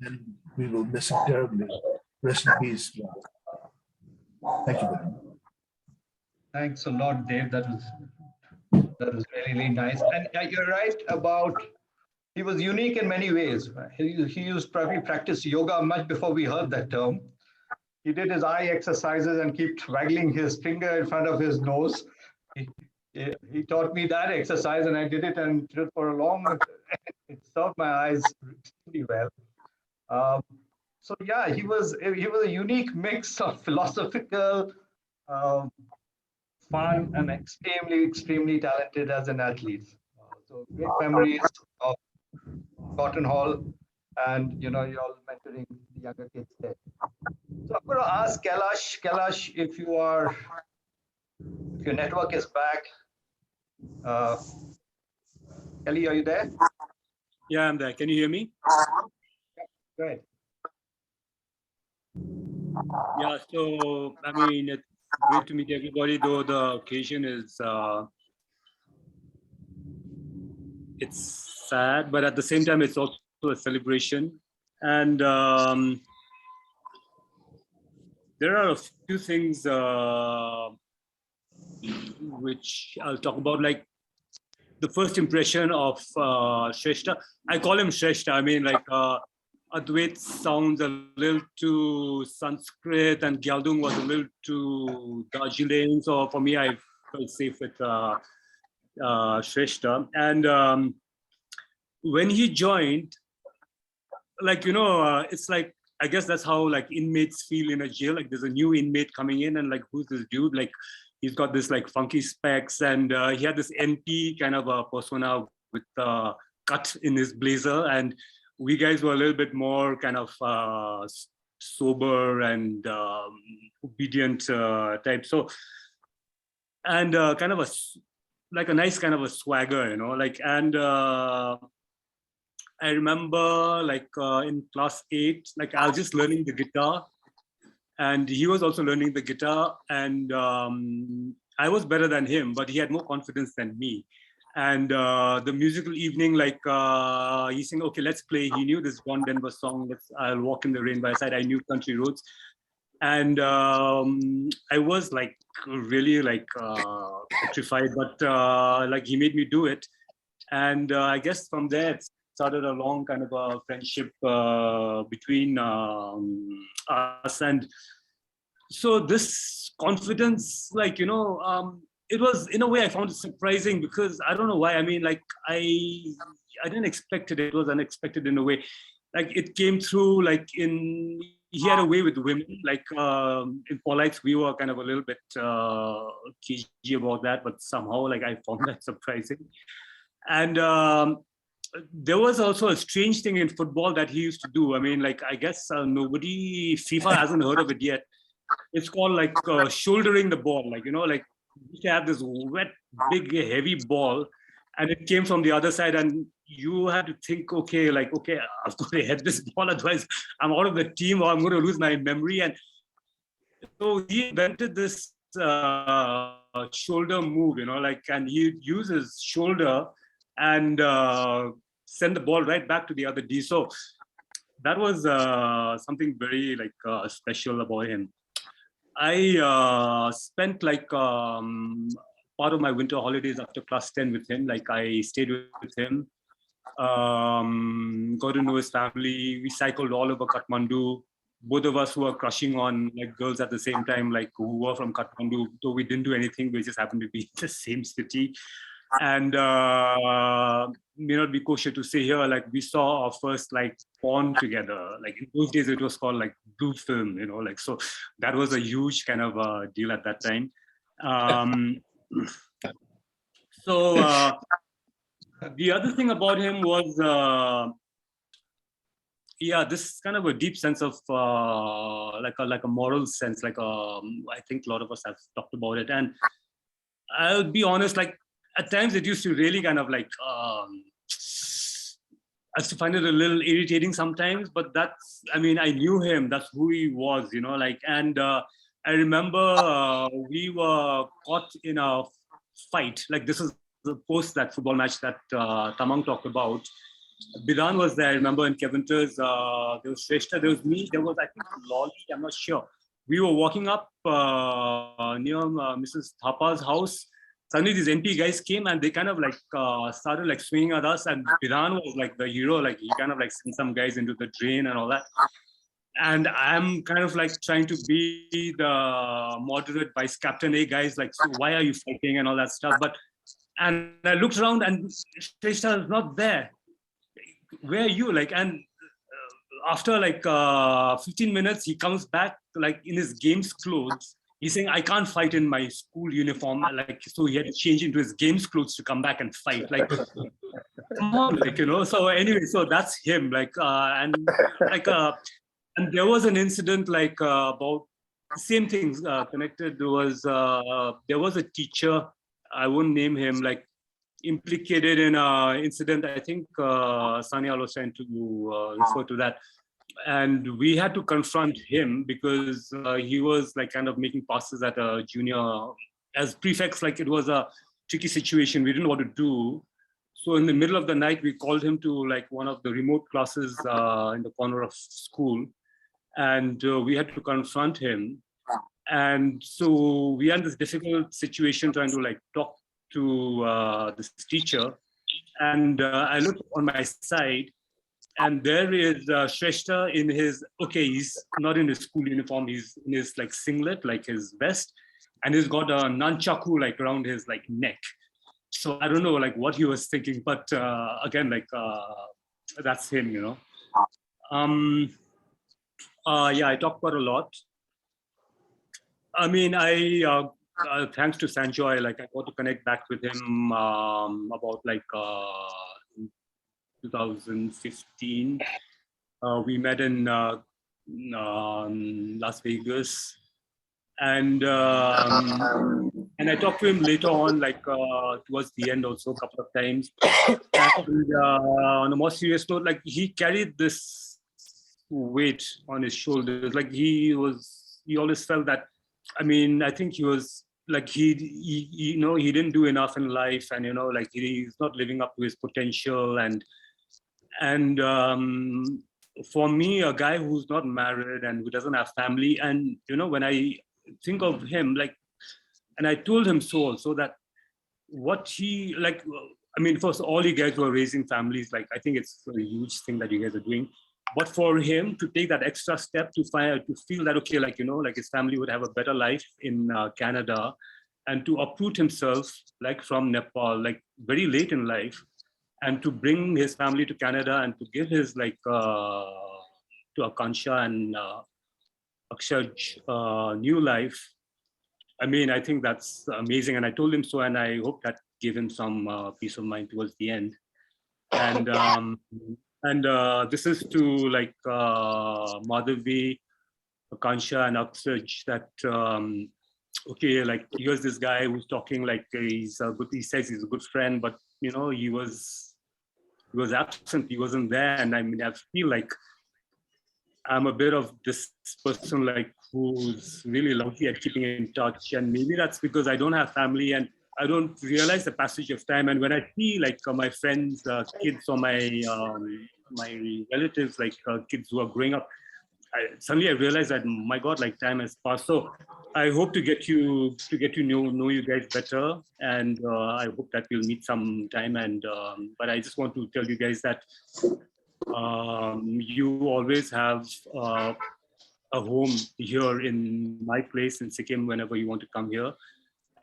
And we will miss him terribly. Rest in peace. Thank you, Ben. Thanks a lot, Dave. That was really, really nice. And you're right about he was unique in many ways. He used probably practice yoga much before we heard that term. He did his eye exercises and kept waggling his finger in front of his nose. He taught me that exercise, and I did it and did it for a long. It served my eyes extremely well. So yeah, he was a unique mix of philosophical, fun, and extremely talented as an athlete. So great memories of Cotton Hall, and you all mentoring the younger kids there. So I'm going to ask Kailash. Kailash, if your network is back. Kelly, are you there? Yeah, I'm there. Can you hear me? Go ahead. Yeah, so I mean, it's great to meet everybody, though the occasion is it's sad, but at the same time, it's also a celebration. And there are a few things which I'll talk about, like the first impression of Shrestha. I call him Shrestha. I mean, like Adwait sounds a little too Sanskrit, and Gyaldung was a little too Darjeeling. So for me, I felt safe with Shrestha. And when he joined, like, it's like, I guess that's how like inmates feel in a jail. Like there's a new inmate coming in, and like, who's this dude? Like he's got this like funky specs, and he had this NP kind of a persona with cut in his blazer, and we guys were a little bit more kind of sober and obedient type. So, and kind of a nice kind of a swagger, like, and I remember like in class 8, like I was just learning the guitar, and he was also learning the guitar, and I was better than him, but he had more confidence than me. And the musical evening, like he sang, okay, let's play. He knew this John Denver song, I'll Walk in the Rain by His Side. I knew Country Roads. And I was like really like petrified, but like he made me do it. And I guess from there, it started a long kind of a friendship between us. And so this confidence, like, it was, in a way, I found it surprising, because I don't know why. I mean, like, I didn't expect it. It was unexpected in a way. Like, it came through, like, he had a way with women. Like, in Polites, we were kind of a little bit cagey about that, but somehow, like, I found that surprising. And there was also a strange thing in football that he used to do. I mean, like, I guess nobody, FIFA hasn't heard of it yet. It's called like shouldering the ball. Like, like you have this wet, big, heavy ball, and it came from the other side, and you had to think, okay, like, okay, I've got to head this ball, otherwise I'm out of the team, or I'm going to lose my memory. And so he invented this shoulder move, like, and he uses shoulder and send the ball right back to the other D. So that was something very like special about him. I spent like part of my winter holidays after class 10 with him. Like I stayed with him, got to know his family. We cycled all over Kathmandu. Both of us were crushing on like girls at the same time, like who were from Kathmandu. Though we didn't do anything, we just happened to be in the same city. And may not be kosher to say here, like we saw our first like porn together. Like in those days, it was called like blue film, like, so that was a huge kind of deal at that time. So the other thing about him was, yeah, this kind of a deep sense of like a moral sense, like I think a lot of us have talked about it. And I'll be honest, like at times it used to really kind of like, I used to find it a little irritating sometimes, but that's, I mean, I knew him, that's who he was, like, and I remember we were caught in a fight. Like this is the post that football match that Tamang talked about. Bidan was there. I remember in Kevinter's, there was Shrestha, there was me, there was, I think, Lolly, I'm not sure. We were walking up near Mrs. Thapa's house. Suddenly these NP guys came and they kind of like started like swinging at us, and Bidan was like the hero, like he kind of like sent some guys into the drain and all that. And I'm kind of like trying to be the moderate vice captain, hey guys, like, so why are you fighting and all that stuff. And I looked around and Shrestha is not there. Where are you? Like, and after like 15 minutes, he comes back like in his games clothes. He's saying, I can't fight in my school uniform. Like, so he had to change into his games clothes to come back and fight. Like, come on, like, you know. So anyway, so that's him. Like, and like, and there was an incident like about the same things connected. There was a teacher, I won't name him, like implicated in an incident. I think Sanya was trying to refer to that. And we had to confront him because he was like kind of making passes at a junior as prefects. Like it was a tricky situation. We didn't know what to do. So in the middle of the night, we called him to like one of the remote classes in the corner of school. And we had to confront him. And so we had this difficult situation trying to like talk to this teacher. And I looked on my side, and there is Shrestha in his, okay, he's not in his school uniform, he's in his like singlet, like his vest, and he's got a nunchaku like around his like neck. So I don't know like what he was thinking, but again, like that's him, you know. Yeah, I talk quite a lot. I mean, thanks to Sanjoy, like I got to connect back with him about like 2015. We met in Las Vegas, and I talked to him later on, like towards the end also a couple of times. And on a more serious note, like he carried this weight on his shoulders. Like he always felt that. I mean, I think he was like he you know, he didn't do enough in life, and you know, like he's not living up to his potential. And for me, a guy who's not married and who doesn't have family, and you know, when I think of him, like, and I told him so also that what he like. I mean, first, all you guys who are raising families, like I think it's a huge thing that you guys are doing. But for him to take that extra step to feel that, okay, like, you know, like his family would have a better life in Canada, and to uproot himself like from Nepal, like very late in life, and to bring his family to Canada and to give his like to Akansha and Akshaj new life. I mean, I think that's amazing. And I told him so, and I hope that gave him some peace of mind towards the end. And this is to like Madhavi, Akansha, and Akshaj that, okay, like here's this guy who's talking like he's a good, he says he's a good friend, but you know, he was absent, he wasn't there. And I mean, I feel like I'm a bit of this person like who's really lucky at keeping in touch. And maybe that's because I don't have family and I don't realize the passage of time. And when I see like my friends, kids, or my relatives, like kids who are growing up, suddenly I realize that, my God, like time has passed. So I hope to get to know you guys better, and I hope that we'll meet sometime. And but I just want to tell you guys that you always have a home here in my place in Sikkim whenever you want to come here.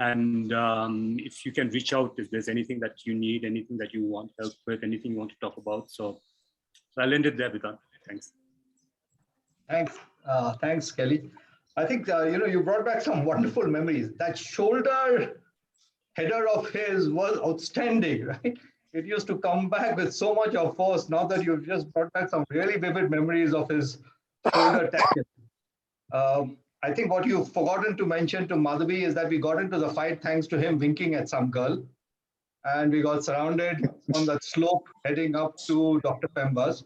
And if you can reach out if there's anything that you need, anything that you want help with, anything you want to talk about. So I'll end it there, Bidan. Thanks. Thanks, Kelly. I think, you know, you brought back some wonderful memories. That shoulder header of his was outstanding, right? It used to come back with so much of force. Now that you've just brought back some really vivid memories of his shoulder tackle. I think what you've forgotten to mention to Madhavi is that we got into the fight thanks to him winking at some girl. And we got surrounded on that slope heading up to Dr. Pemba's.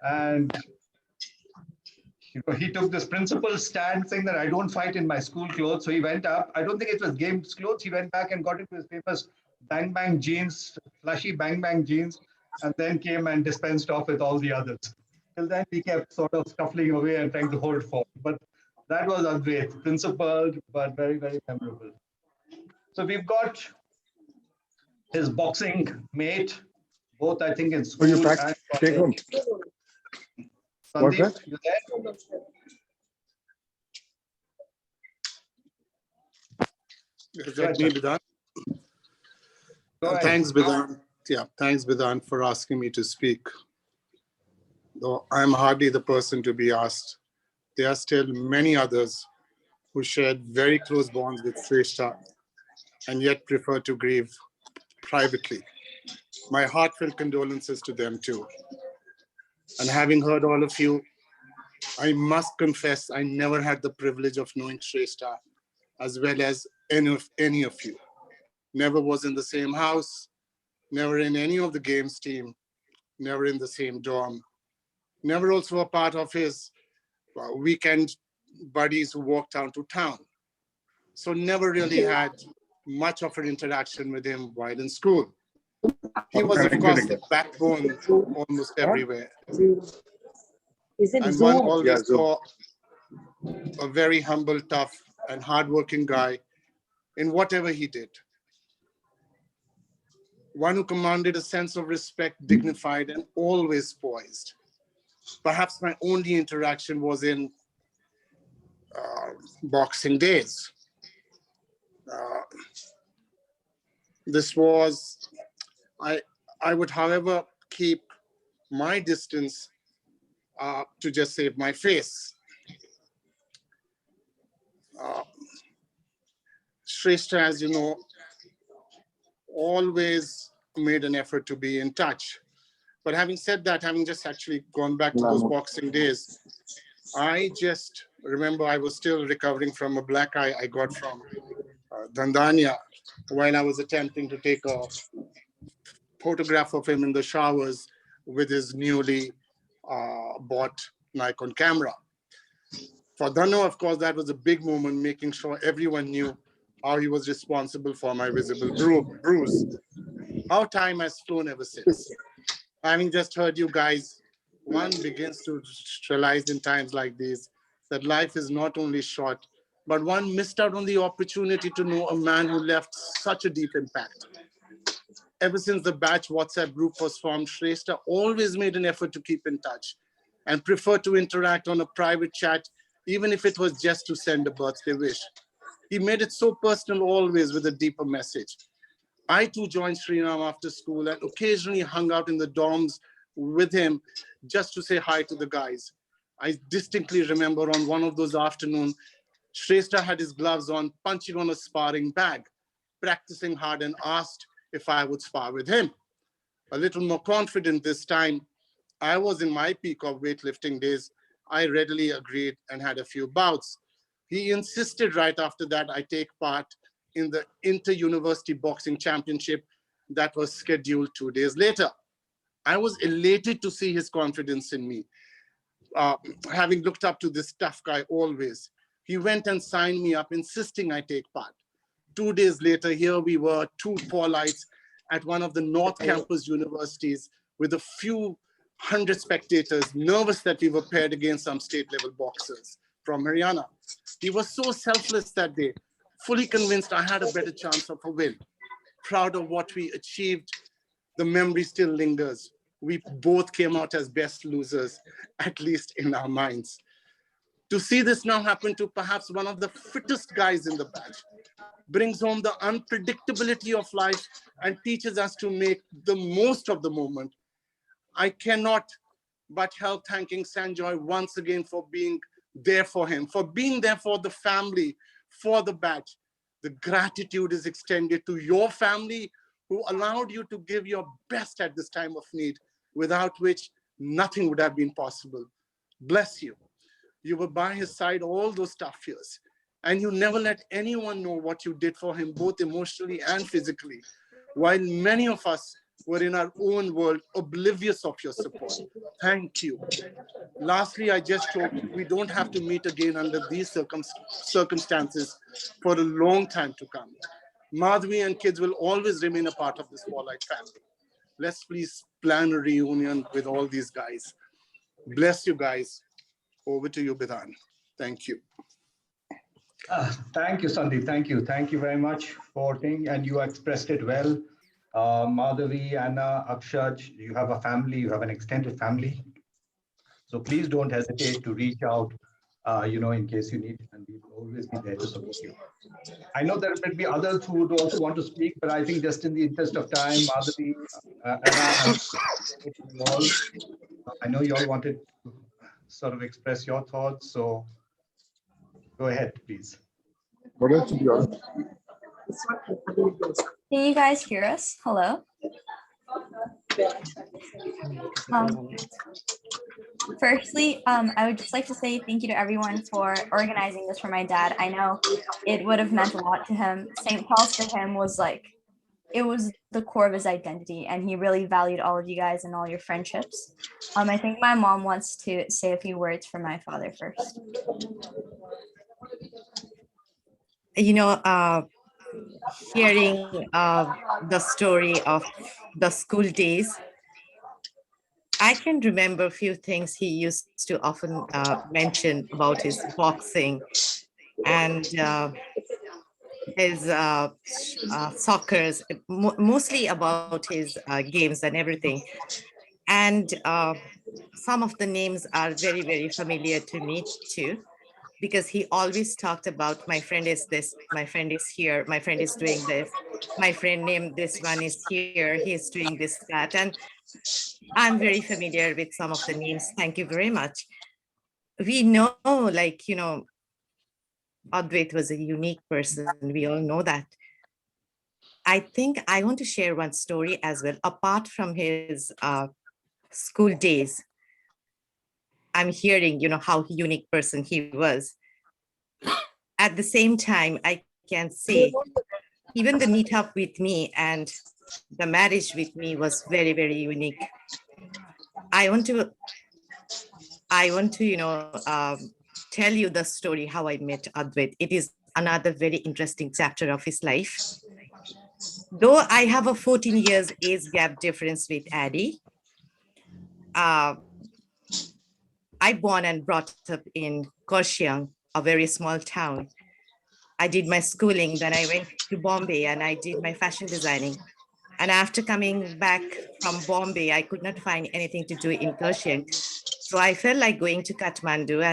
And he took this principal stand saying that I don't fight in my school clothes. So he went up. I don't think it was games clothes. He went back and got into his famous bang bang jeans, flashy bang bang jeans, and then came and dispensed off with all the others. Till then, he kept sort of scuffling away and trying to hold form. But that was Adwait, principled, but very, very memorable. So we've got his boxing mate, both I think in Oh, school you and packed? Take home. What's Sandeep, that? you there? Let me, Bidan. Go ahead. Thanks, Bidan. Yeah, thanks, Bidan, for asking me to speak. Though I'm hardly the person to be asked, there are still many others who shared very close bonds with Shrestha and yet prefer to grieve privately. My heartfelt condolences to them too. And having heard all of you, I must confess I never had the privilege of knowing Shrestha as well as any of you. Never was in the same house, never in any of the games team, never in the same dorm, never also a part of his weekend buddies who walked down to town. So never really had much of an interaction with him while in school. He was, of course, the backbone almost everywhere. And one always saw a very humble, tough, and hardworking guy in whatever he did. One who commanded a sense of respect, dignified, and always poised. Perhaps my only interaction was in boxing days. This was, I would, however, keep my distance to just save my face. Shrestha, as you know, always made an effort to be in touch. But having said that, having just actually gone back to those boxing days, I just remember I was still recovering from a black eye I got from Dandania while I was attempting to take a photograph of him in the showers with his newly bought Nikon camera. For Dano, of course, that was a big moment, making sure everyone knew how he was responsible for my visible bruise. How time has flown ever since. Having just heard you guys, one begins to realize in times like these that life is not only short, but one missed out on the opportunity to know a man who left such a deep impact. Ever since the batch WhatsApp group was formed, Shrestha always made an effort to keep in touch and preferred to interact on a private chat, even if it was just to send a birthday wish. He made it so personal always with a deeper message. I too joined Sriram after school and occasionally hung out in the dorms with him just to say hi to the guys. I distinctly remember on one of those afternoons, Shrestha had his gloves on, punching on a sparring bag, practicing hard, and asked if I would spar with him. A little more confident this time, I was in my peak of weightlifting days. I readily agreed and had a few bouts. He insisted right after that I take part in the Inter-University Boxing Championship that was scheduled 2 days later. I was elated to see his confidence in me. Having looked up to this tough guy always, he went and signed me up, insisting I take part. 2 days later, here we were, two Paulites at one of the North Campus universities with a few hundred spectators, nervous that we were paired against some state-level boxers from Haryana. He was so selfless that day, fully convinced I had a better chance of a win. Proud of what we achieved, the memory still lingers. We both came out as best losers, at least in our minds. To see this now happen to perhaps one of the fittest guys in the batch brings home the unpredictability of life and teaches us to make the most of the moment. I cannot but help thanking Sanjoy once again for being there for him, for being there for the family, for the batch. The gratitude is extended to your family who allowed you to give your best at this time of need, without which nothing would have been possible. Bless you. You were by his side all those tough years, and you never let anyone know what you did for him, both emotionally and physically. While many of us were in our own world, oblivious of your support. Thank you. Lastly, I just hope we don't have to meet again under these circumstances for a long time to come. Madhvi and kids will always remain a part of this Warlight family. Let's please plan a reunion with all these guys. Bless you guys. Over to you, Bidhan. Thank you. Thank you, Sandeep. Thank you. Thank you very much for thing. And you expressed it well. Madhavi, Anna, Akshaj, you have a family, you have an extended family. So please don't hesitate to reach out, in case you need, and we will always be there to support you. I know there will be others who would also want to speak, but I think just in the interest of time, Madhavi, Anna, and all, I know you all wanted to sort of express your thoughts, so go ahead, please. What else to be honest? Can you guys hear us? Hello? Firstly, I would just like to say thank you to everyone for organizing this for my dad. I know it would have meant a lot to him. St. Paul's for him was like, it was the core of his identity, and he really valued all of you guys and all your friendships. I think my mom wants to say a few words for my father first. Hearing the story of the school days, I can remember a few things he used to often mention about his boxing and his soccers, mostly about his games and everything. And some of the names are very, very familiar to me too, because he always talked about my friend is this, my friend is here, my friend is doing this, my friend named this one is here, he's doing this, that. And I'm very familiar with some of the names. Thank you very much. We know, Adwait was a unique person. We all know that. I think I want to share one story as well, apart from his school days. I'm hearing, how unique person he was. At the same time, I can say, even the meetup with me and the marriage with me was very, very unique. I want to, tell you the story how I met Adwait. It is another very interesting chapter of his life. Though I have a 14 years age gap difference with Addie, I born and brought up in Kaohsiung, a very small town. I did my schooling, then I went to Bombay and I did my fashion designing. And after coming back from Bombay, I could not find anything to do in Kaohsiung. So I felt like going to Kathmandu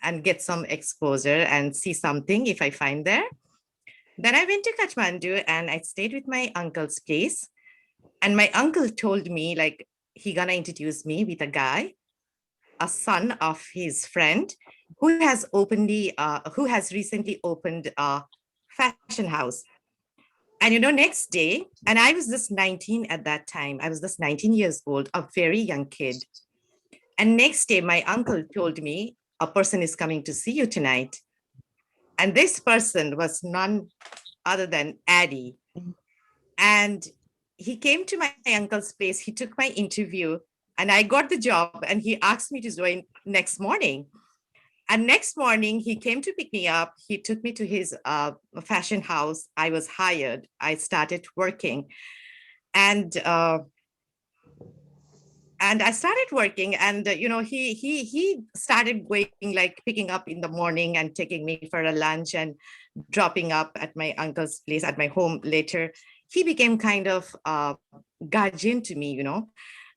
and get some exposure and see something if I find there. Then I went to Kathmandu and I stayed with my uncle's place. And my uncle told me like, he gonna introduce me with a guy, a son of his friend who has recently opened a fashion house. And next day, and I was just 19 at that time, I was just 19 years old, a very young kid. And next day, my uncle told me, a person is coming to see you tonight. And this person was none other than Addie. And he came to my uncle's place, he took my interview, and I got the job, and he asked me to join next morning. And next morning, he came to pick me up. He took me to his fashion house. I was hired. I started working. And I started working, and he started going, like picking up in the morning and taking me for a lunch and dropping up at my uncle's place at my home later. He became kind of guardian to me,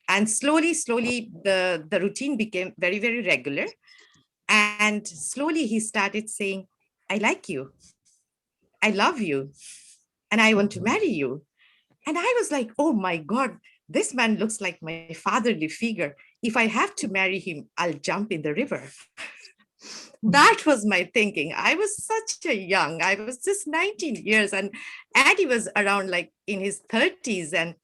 and slowly, the routine became very, very regular. And slowly he started saying, I like you, I love you, and I want to marry you. And I was like, oh my God, this man looks like my fatherly figure. If I have to marry him, I'll jump in the river. That was my thinking. I was such a young, I was just 19 years, and Addie was around like in his 30s. And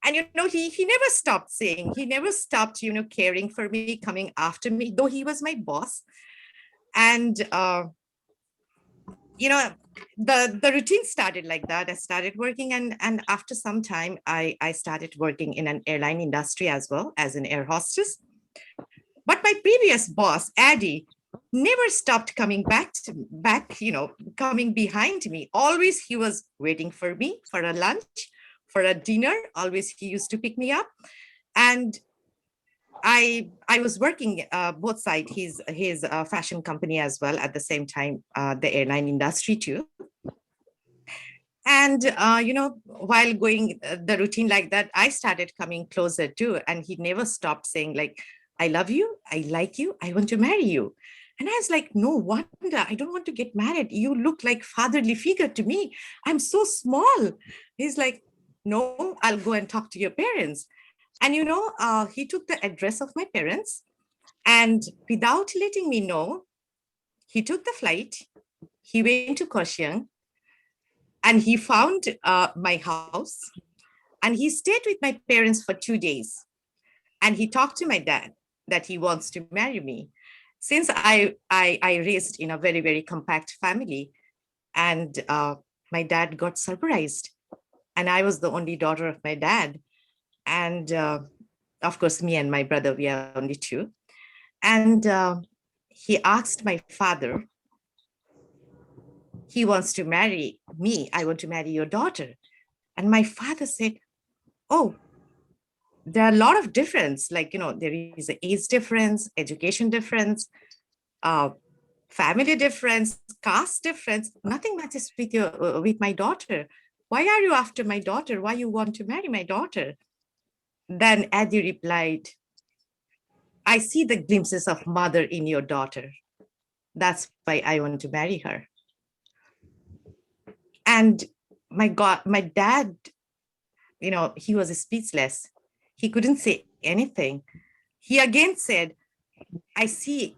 he never stopped saying, he never stopped, caring for me, coming after me, though he was my boss. And the routine started like that. I started working, and after some time, I started working in an airline industry as well as an air hostess. But my previous boss, Addy, never stopped coming back, coming behind me. Always he was waiting for me for a lunch, for a dinner. Always he used to pick me up. And I was working both sides, his fashion company as well, at the same time, the airline industry too. And, while going the routine like that, I started coming closer too. And he never stopped saying like, I love you, I like you, I want to marry you. And I was like, no wonder, I don't want to get married. You look like fatherly figure to me. I'm so small. He's like, no, I'll go and talk to your parents. And, he took the address of my parents, and without letting me know, he took the flight, he went to Kaohsiung, and he found my house, and he stayed with my parents for 2 days. And he talked to my dad that he wants to marry me. Since I raised in a very, very compact family, and my dad got surprised. And I was the only daughter of my dad. And of course, me and my brother, we are only two. And he asked my father, he wants to marry me. I want to marry your daughter. And my father said, oh, there are a lot of difference. Like, there is an age difference, education difference, family difference, caste difference. Nothing matches with my daughter. Why are you after my daughter? Why you want to marry my daughter? Then Adi replied, I see the glimpses of mother in your daughter. That's why I want to marry her. And my dad, he was speechless. He couldn't say anything. He again said, I see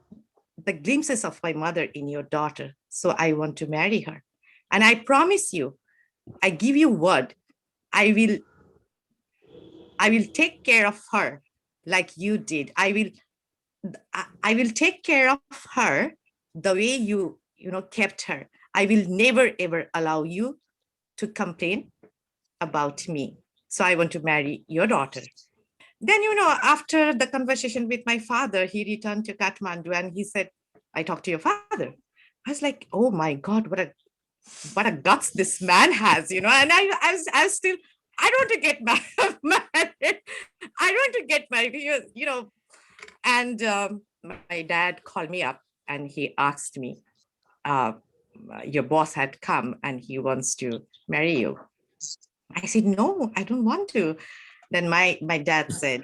the glimpses of my mother in your daughter, so I want to marry her. And I promise you, I give you word, I will take care of her like you did. I will take care of her the way you kept her. I will never ever allow you to complain about me. So I want to marry your daughter. Then, after the conversation with my father, he returned to Kathmandu and he said, I talked to your father. I was like, oh my God, what a guts this man has, and I was still, I don't want to get married. I don't want to get married, And my dad called me up and he asked me, your boss had come and he wants to marry you. I said, no, I don't want to. Then my dad said,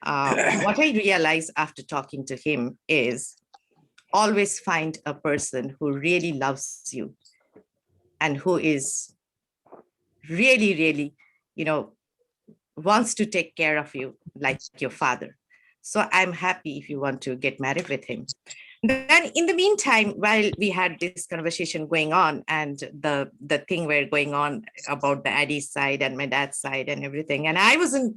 what I realized after talking to him is always find a person who really loves you and who is really, really, wants to take care of you like your father. So I'm happy if you want to get married with him. Then in the meantime, while we had this conversation going on and the thing were going on about the Addy's side and my dad's side and everything, and I wasn't,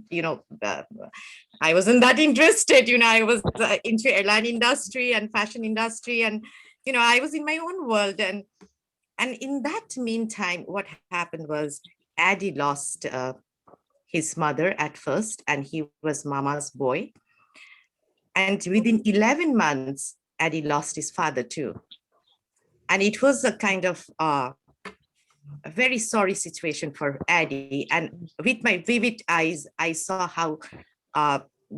I wasn't that interested, I was into airline industry and fashion industry, and, I was in my own world. And in that meantime, what happened was Addy lost his mother at first, and he was mama's boy. And within 11 months, Addy lost his father too. And it was a kind of a very sorry situation for Addy. And with my vivid eyes, I saw how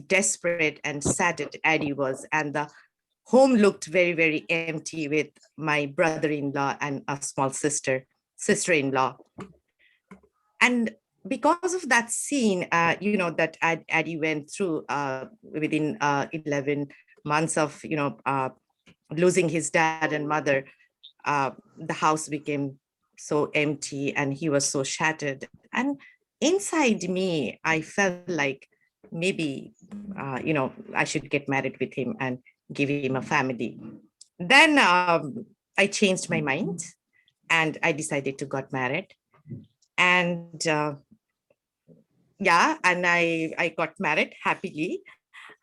desperate and sad Addy was. And the home looked very, very empty with my brother-in-law and a small sister-in-law. And because of that scene, that Addy went through within 11 months of, losing his dad and mother, the house became so empty and he was so shattered. And inside me, I felt like maybe, I should get married with him and give him a family. Then I changed my mind and I decided to get married. And and I got married happily.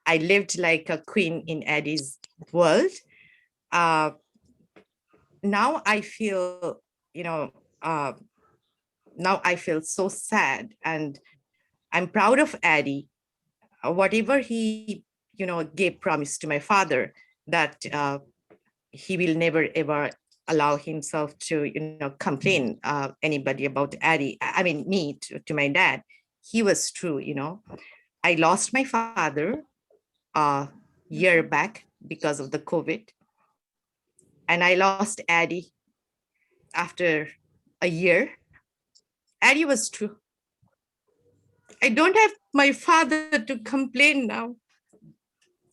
I lived like a queen in Addy's world. now I feel, now I feel so sad, and I'm proud of Addie. Whatever he, gave promise to my father that he will never ever allow himself to, complain anybody about Addie. I mean, me to my dad. He was true, I lost my father a year back because of the COVID. And I lost Addie after a year. Addie was true. I don't have my father to complain now.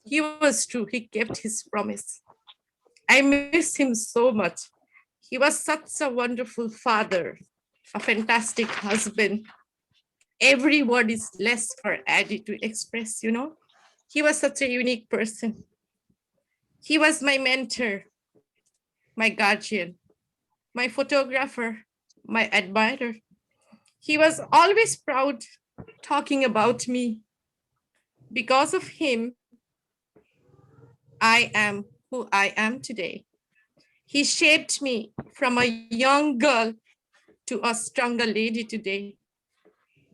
He was true. He kept his promise. I miss him so much. He was such a wonderful father, a fantastic husband. Every word is less for Addie to express, He was such a unique person. He was my mentor, my guardian, my photographer, my admirer. He was always proud talking about me. Because of him, I am who I am today. He shaped me from a young girl to a stronger lady today.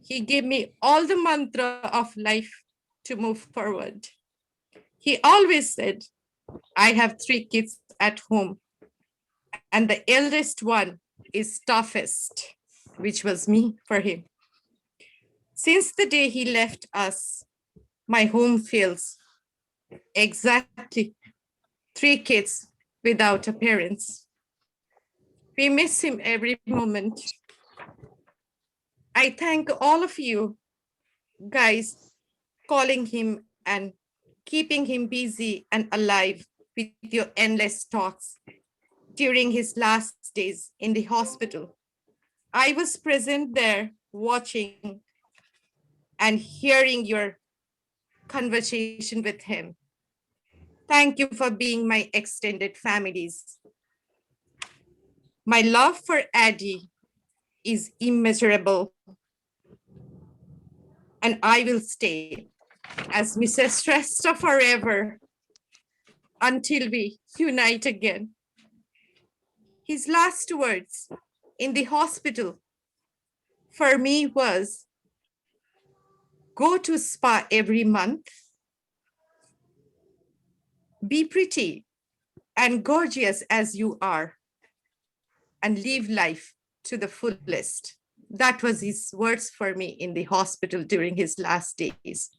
He gave me all the mantra of life to move forward. He always said, I have 3 kids at home, and the eldest one is toughest, which was me for him. Since the day he left us, my home feels exactly 3 kids without a parents. We miss him every moment. I thank all of you guys calling him and keeping him busy and alive with your endless talks during his last days in the hospital. I was present there watching and hearing your conversation with him. Thank you for being my extended families. My love for Addie is immeasurable, and I will stay as Mrs. Shrestha forever until we unite again. His last words in the hospital for me was, go to spa every month, be pretty and gorgeous as you are, and live life to the fullest. That was his words for me in the hospital during his last days.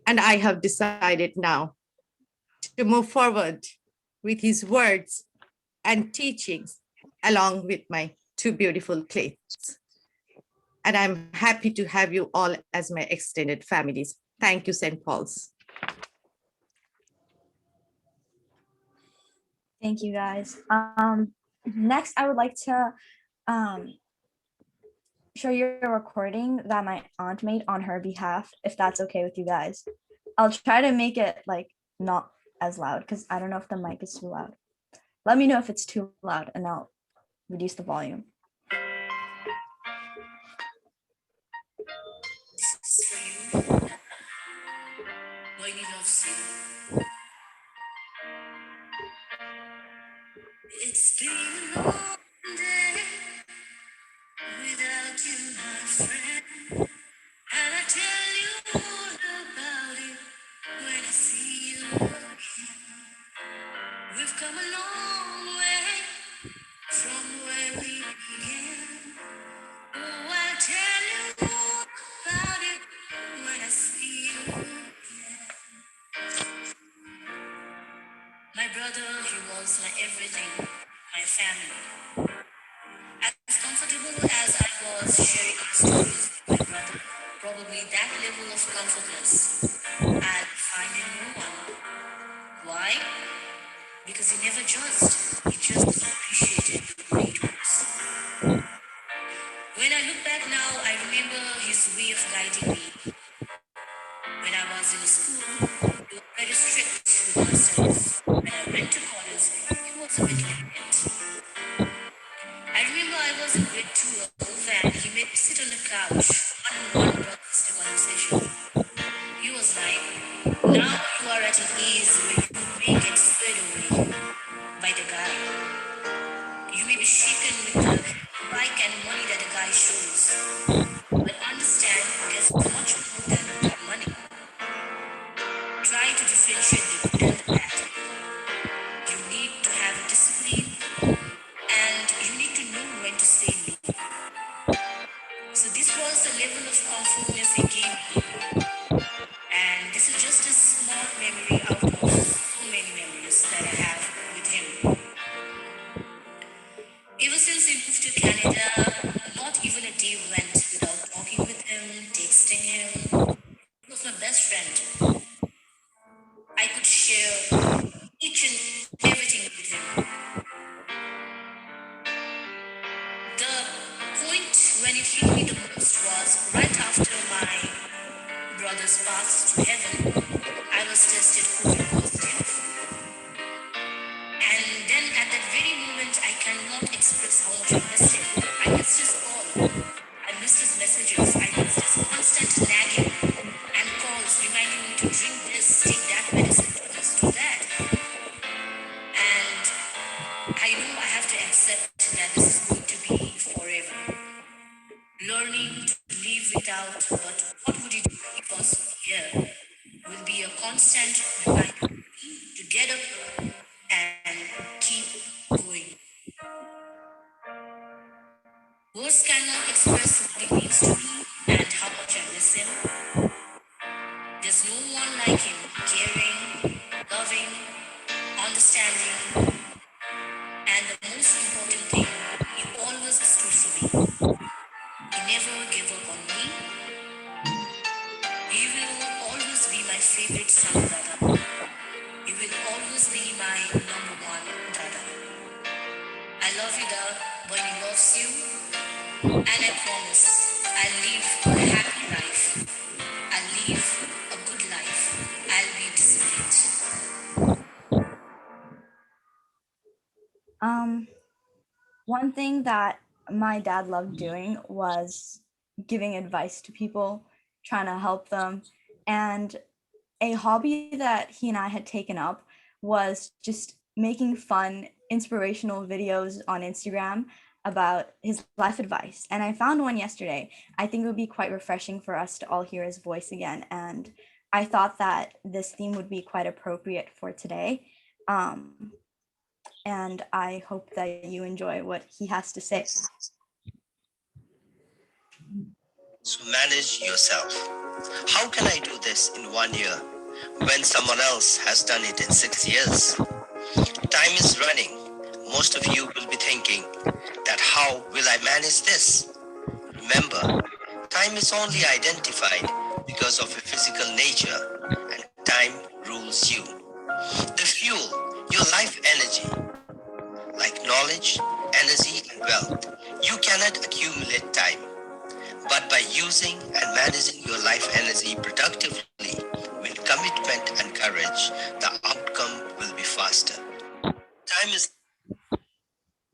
And I have decided now to move forward with his words and teachings along with my 2 beautiful kids. And I'm happy to have you all as my extended families. Thank you, St. Paul's. Thank you, guys. Next, I would like to show you a recording that my aunt made on her behalf, if that's okay with you guys. I'll try to make it like not as loud because I don't know if the mic is too loud. Let me know if it's too loud and I'll reduce the volume. It's been a long day without you, my friend. And I tell you all about it when I see you again. We've come a long way from where we began. Oh, I'll tell you all about it when I see you again. My brother, he was my everything, my family. As comfortable as I was sharing my stories with my brother, probably that level of comfortness I'd find in no one. Why? Because he never judged, he just appreciated the great works. When I look back now, I remember his way of guiding me. When I was in school, he was very strict with my studies. When I went to college, he was a bit lenient. I remember I was in grade 12 and he made me sit on the couch, one-on-one broadcast conversation. He was like, now you are at an age where you may get swayed away by the my shows. But understand there's much more than money. Try to differentiate the good and the bad. You need to have discipline and you need to know when to say no. So this was the level of comfortness he gave me. And this is just a small memory out of so many memories that I have with him. Ever since he moved to Canada, not even a day went without talking with him, texting him. He was my best friend. I could share each and everything with him. The point when it hit me the most was right after my brother's pass to heaven, I was tested COVID positive. And then at that very moment, I cannot express how much I missed him. I missed his call. I missed his messages. I missed his constant nagging and calls reminding me to drink this, take that medicine, do this, do that. And I know I have to accept that this is going to be forever. Learning to live without, but what would you do if I was here? Will be a constant reminder to get up and keep going. Words cannot express what it means to me and how much I miss him. There's no one like him, caring, loving, understanding, and the most important thing, he always stood for me. He never gave up on me. He will always be my favorite son, Dada. He will always be my number one, Dada. I love you, Dad, but he loves you. And I promise I'll live a happy life. I'll live a good life. I'll be disciplined. One thing that my dad loved doing was giving advice to people, trying to help them. And a hobby that he and I had taken up was just making fun, inspirational videos on Instagram about his life advice. And I found one yesterday. I think it would be quite refreshing for us to all hear his voice again. And I thought that this theme would be quite appropriate for today. And I hope that you enjoy what he has to say. So manage yourself. How can I do this in 1 year when someone else has done it in 6 years? Time is running. Most of you will be thinking that how will I manage this? Remember, time is only identified because of a physical nature, and time rules you. The fuel, your life energy, like knowledge, energy, and wealth, you cannot accumulate time. But by using and managing your life energy productively with commitment and courage, the outcome will be faster. Time is...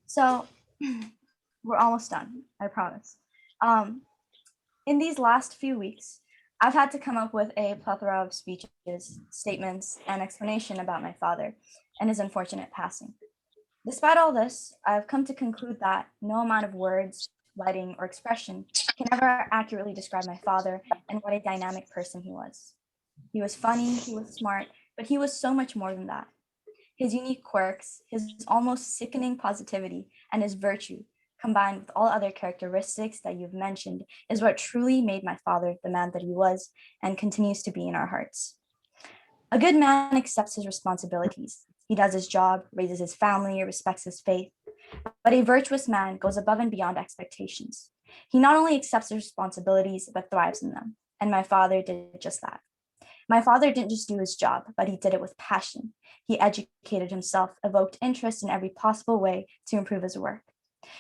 So we're almost done, I promise. In these last few weeks, I've had to come up with a plethora of speeches, statements, and explanation about my father and his unfortunate passing. Despite all this, I've come to conclude that no amount of words, writing, or expression can ever accurately describe my father and what a dynamic person he was. He was funny, he was smart, but he was so much more than that. His unique quirks, his almost sickening positivity, and his virtue, combined with all other characteristics that you've mentioned, is what truly made my father the man that he was and continues to be in our hearts. A good man accepts his responsibilities. He does his job, raises his family, respects his faith. But a virtuous man goes above and beyond expectations. He not only accepts his responsibilities, but thrives in them. And my father did just that. My father didn't just do his job, but he did it with passion. He educated himself, evoked interest in every possible way to improve his work.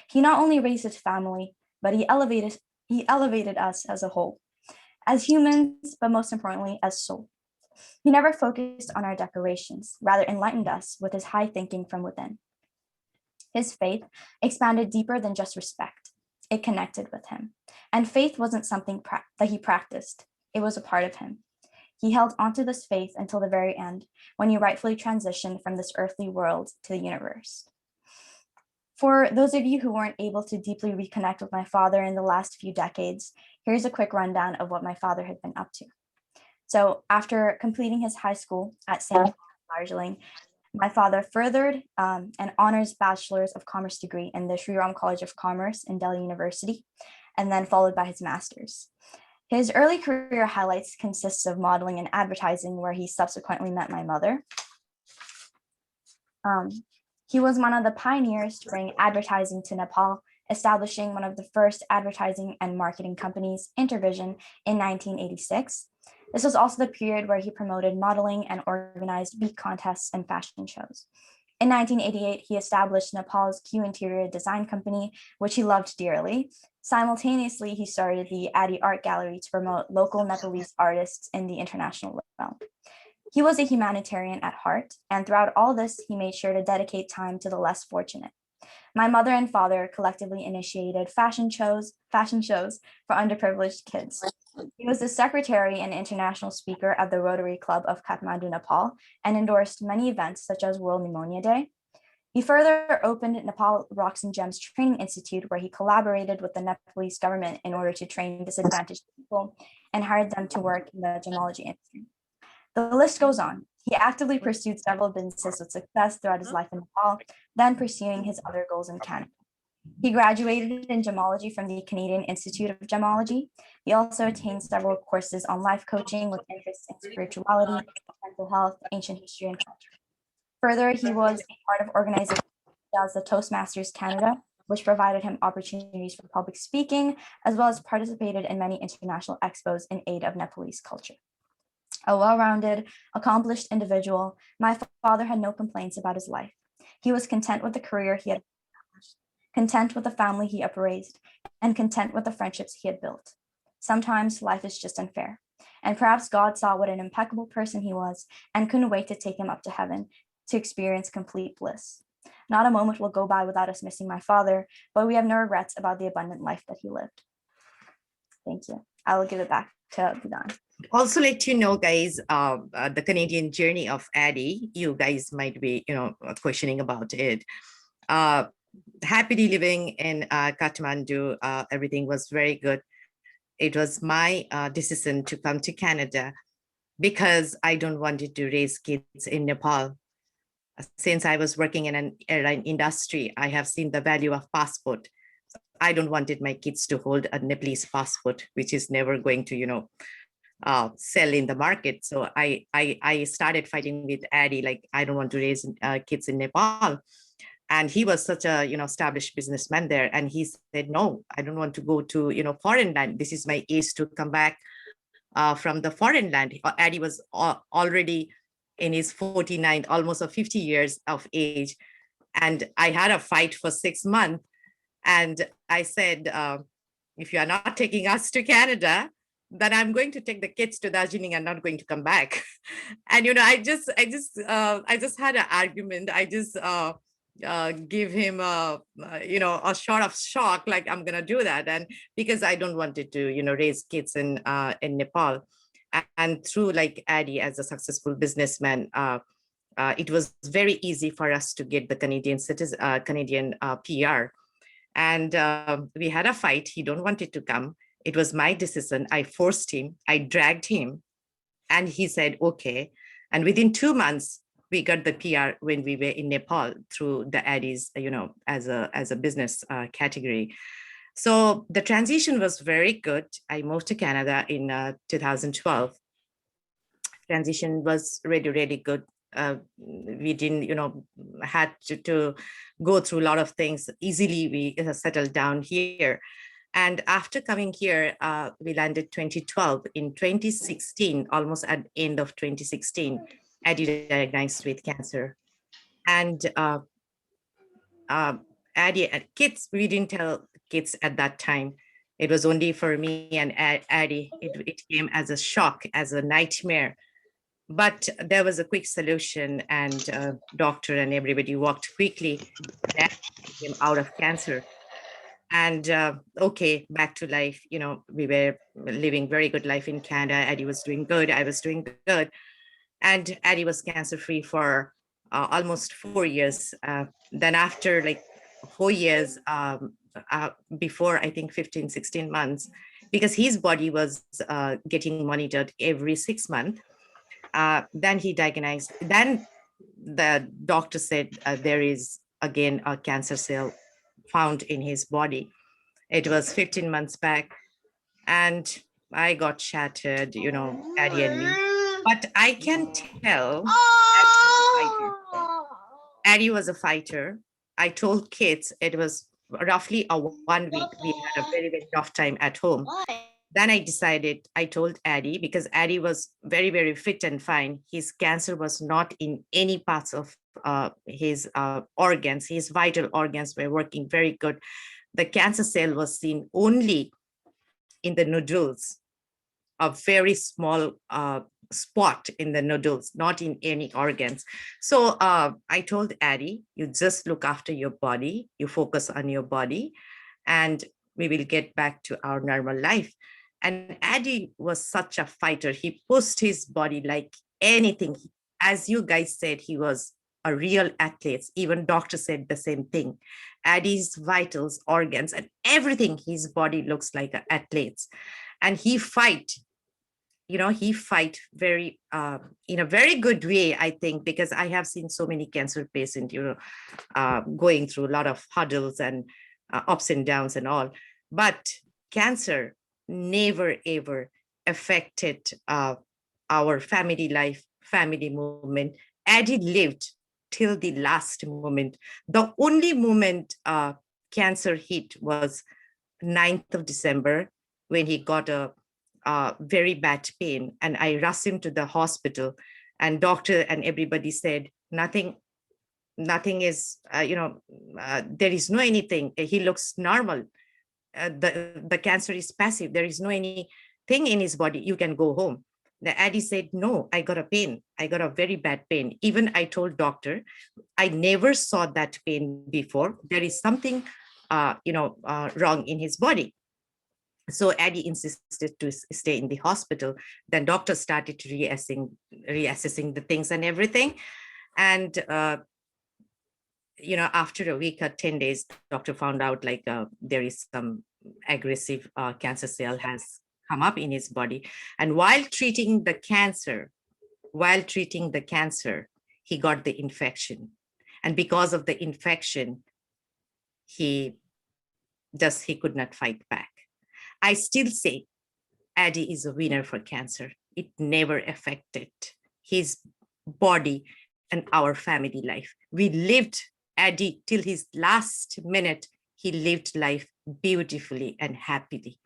He not only raised his family, but he elevated us as a whole, as humans, but most importantly, as souls. He never focused on our decorations, rather enlightened us with his high thinking from within. His faith expanded deeper than just respect. It connected with him. And faith wasn't something that he practiced. It was a part of him. He held onto this faith until the very end, when he rightfully transitioned from this earthly world to the universe. For those of you who weren't able to deeply reconnect with my father in the last few decades, here's a quick rundown of what my father had been up to. So after completing his high school at St. Darjeeling, my father furthered an honors Bachelor's of Commerce degree in the Sri Ram College of Commerce in Delhi University, and then followed by his master's. His early career highlights consists of modeling and advertising, where he subsequently met my mother. He was one of the pioneers to bring advertising to Nepal, establishing one of the first advertising and marketing companies, Intervision, in 1986. This was also the period where he promoted modeling and organized beat contests and fashion shows. In 1988, he established Nepal's Q Interior Design Company, which he loved dearly. Simultaneously, he started the Addy Art Gallery to promote local Nepalese artists in the international realm. He was a humanitarian at heart, and throughout all this, he made sure to dedicate time to the less fortunate. My mother and father collectively initiated fashion shows for underprivileged kids. He was the secretary and international speaker at the Rotary Club of Kathmandu, Nepal, and endorsed many events such as World Pneumonia Day. He further opened Nepal Rocks and Gems Training Institute, where he collaborated with the Nepalese government in order to train disadvantaged people and hired them to work in the gemology industry. The list goes on. He actively pursued several businesses with success throughout his life in Nepal, then pursuing his other goals in Canada. He graduated in gemology from the Canadian Institute of Gemology. He also attained several courses on life coaching with interests in spirituality, mental health, ancient history, and culture. Further, he was a part of organizations such as the Toastmasters Canada, which provided him opportunities for public speaking, as well as participated in many international expos in aid of Nepalese culture. A well-rounded, accomplished individual, my father had no complaints about his life. He was content with the career he had established, content with the family he upraised, and content with the friendships he had built. Sometimes life is just unfair, and perhaps God saw what an impeccable person he was and couldn't wait to take him up to heaven to experience complete bliss. Not a moment will go by without us missing my father, but we have no regrets about the abundant life that he lived. Thank you. I will give it back to Bidan. Also let you know, guys, the Canadian journey of Addy, you guys might be, questioning about it. Happily living in Kathmandu, everything was very good. It was my decision to come to Canada because I don't wanted to raise kids in Nepal. Since I was working in an airline industry, I have seen the value of passport. I don't wanted my kids to hold a Nepalese passport, which is never going to, sell in the market. So I started fighting with Addy, like, I don't want to raise kids in Nepal. And he was such a, established businessman there. And he said, no, I don't want to go to, foreign land. This is my age to come back from the foreign land. Addy was already in his 49, almost 50 years of age. And I had a fight for 6 months. And I said, if you are not taking us to Canada, then I'm going to take the kids to Darjeeling and not going to come back. And, I just had an argument. I just give him a sort of shock, like I'm going to do that. And because I don't want to, raise kids in Nepal. And through like Addy as a successful businessman, it was very easy for us to get the Canadian PR. And we had a fight. He don't want it to come. It was my decision. I forced him. I dragged him. And he said, okay. And within 2 months, we got the PR when we were in Nepal through the Addies, as a business category. So the transition was very good. I moved to Canada in 2012. Transition was really, really good. We didn't, had to go through a lot of things. Easily, we settled down here. And after coming here, we landed 2012. In 2016, almost at the end of 2016, Addy diagnosed with cancer. And Addy, kids, we didn't tell kids at that time. It was only for me and Addy. It came as a shock, as a nightmare. But there was a quick solution, and doctor and everybody worked quickly and came out of cancer. And okay, back to life. We were living very good life in Canada. Addy was doing good. I was doing good. And Addy was cancer-free for almost 4 years. Then after like 4 years before, I think 15, 16 months, because his body was getting monitored every 6 months. Then he diagnosed, then the doctor said there is again a cancer cell found in his body. It was 15 months back, and I got shattered, you know, Addie and me. But I can tell Addie was a fighter. I told kids it was roughly a 1 week. We had a very, very tough time at home. Then I decided, I told Addie, because Addie was very, very fit and fine. His cancer was not in any parts of his organs. His vital organs were working very good. The cancer cell was seen only in the nodules, a very small spot in the nodules, not in any organs. So I told Addie, you just look after your body, you focus on your body, and we will get back to our normal life. And Addie was such a fighter. He pushed his body like anything. As you guys said, he was a real athlete. Even doctor said the same thing. Addie's vitals, organs, and everything, his body looks like an athlete's. And he fight, you know, he fight very in a very good way, I think, because I have seen so many cancer patients, you know, going through a lot of hurdles and ups and downs and all. But cancer never ever affected our family life, family movement. Addie lived till the last moment. The only moment cancer hit was 9th of December, when he got a very bad pain, and I rushed him to the hospital, and doctor and everybody said nothing is, there is no anything. He looks normal. The cancer is passive. There is no anything in his body. You can go home. The Addie said, no, I got a pain. I got a very bad pain. Even I told doctor, I never saw that pain before. There is something, wrong in his body. So Addie insisted to stay in the hospital. Then doctor started reassessing the things and everything. And, after a week or 10 days, doctor found out like there is some aggressive cancer cell has come up in his body. And while treating the cancer, he got the infection. And because of the infection, he could not fight back. I still say Addie is a winner for cancer. It never affected his body and our family life. We lived Addie till his last minute. He lived life beautifully and happily.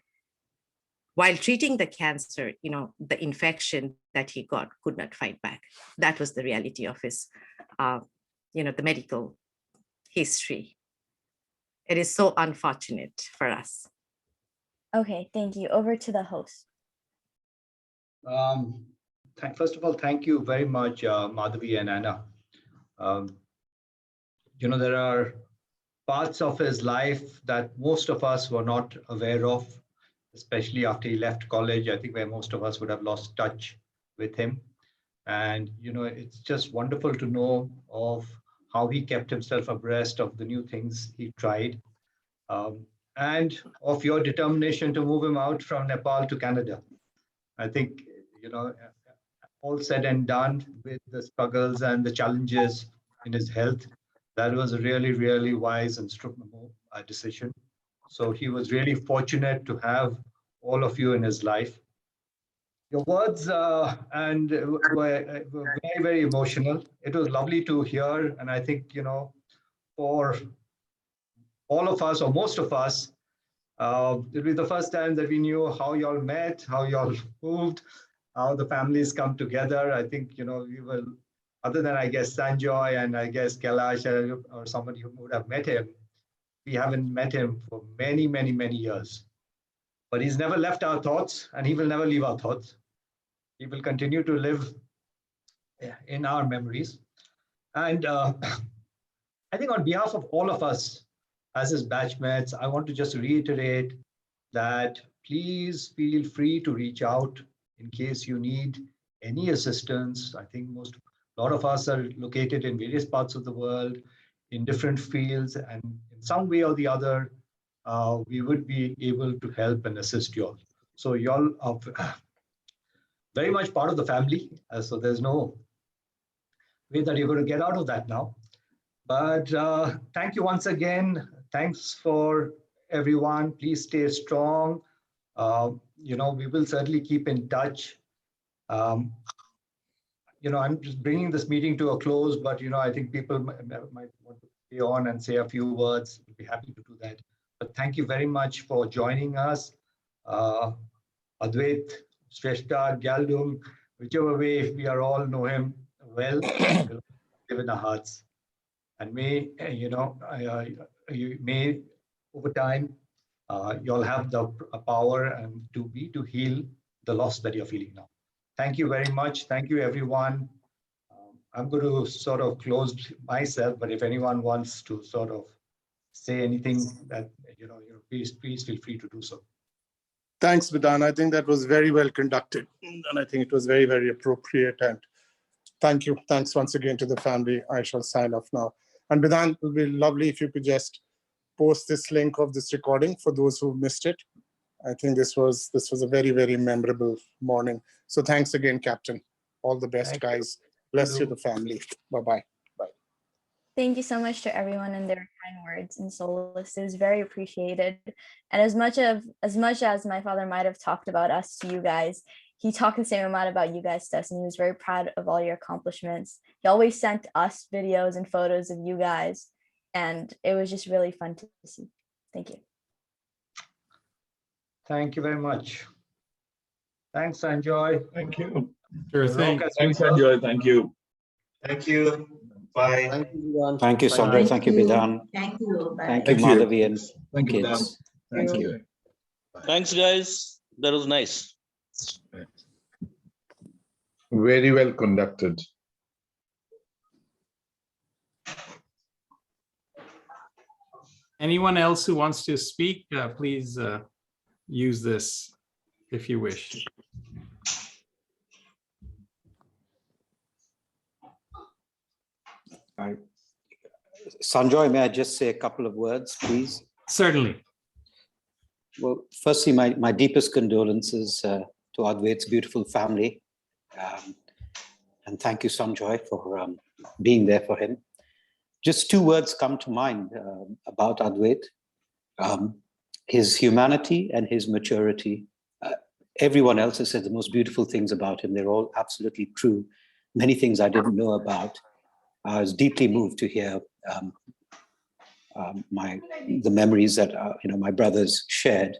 While treating the cancer, the infection that he got could not fight back. That was the reality of his, the medical history. It is so unfortunate for us. Okay, thank you. Over to the host. First of all, thank you very much, Madhavi and Anna. There are parts of his life that most of us were not aware of, especially after he left college. I think where most of us would have lost touch with him. And, it's just wonderful to know of how he kept himself abreast of the new things he tried. And of your determination to move him out from Nepal to Canada. I think, all said and done with the struggles and the challenges in his health, that was a really, really wise and decision. So he was really fortunate to have all of you in his life. Your words were very, very emotional. It was lovely to hear. And I think, for all of us or most of us, it'll be the first time that we knew how y'all met, how y'all moved, how the families come together. I think, we will, other than I guess Sanjoy and I guess Kailash or somebody who would have met him, we haven't met him for many, many, many years. But he's never left our thoughts, and he will never leave our thoughts. He will continue to live in our memories. And I think on behalf of all of us, as his batchmates, I want to just reiterate that please feel free to reach out in case you need any assistance. I think a lot of us are located in various parts of the world, in different fields, and some way or the other, we would be able to help and assist you all. So you all are very much part of the family. So there's no way that you're going to get out of that now. But thank you once again. Thanks for everyone. Please stay strong. We will certainly keep in touch. I'm just bringing this meeting to a close, but I think people might want to stay on and say a few words. We'll be happy to do that. But thank you very much for joining us. Adwait, Shrestha, Gyaldum, whichever way, we are all know him well, live in our hearts. And may, you may over time, you'll have the power and to heal the loss that you're feeling now. Thank you very much. Thank you, everyone. I'm going to sort of close myself, but if anyone wants to sort of say anything that, please feel free to do so. Thanks, Bidan. I think that was very well conducted. And I think it was very, very appropriate. And thank you. Thanks once again to the family. I shall sign off now. And Bidan, it would be lovely if you could just post this link of this recording for those who missed it. I think this was a very, very memorable morning. So thanks again, Captain. All the best, guys. Bless you, the family. Bye-bye. Bye. Thank you so much to everyone and their kind words and solace. It was very appreciated. And as much as my father might have talked about us to you guys, he talked the same amount about you guys to us, and he was very proud of all your accomplishments. He always sent us videos and photos of you guys, and it was just really fun to see. Thank you. Thank you very much. Thanks, Sanjoy. Thank you. Sure thing. Thanks, Sanjoy. Thank you. Thank you. Bye. Thank you, Bidan. Thank you, Sanjoy. Thank you, Bidan. Thank you. Thank you, Thank you. Madhavi and Thank you, kids. Thank Thank you. you. Thanks, guys. That was nice. Very well conducted. Anyone else who wants to speak, please use this if you wish. Sanjoy, may I just say a couple of words, please? Certainly. Well, firstly, my deepest condolences to Adwait's beautiful family. And thank you, Sanjoy, for being there for him. Just two words come to mind about Adwait. His humanity and his maturity. Everyone else has said the most beautiful things about him. They're all absolutely true. Many things I didn't know about. I was deeply moved to hear the memories that my brothers shared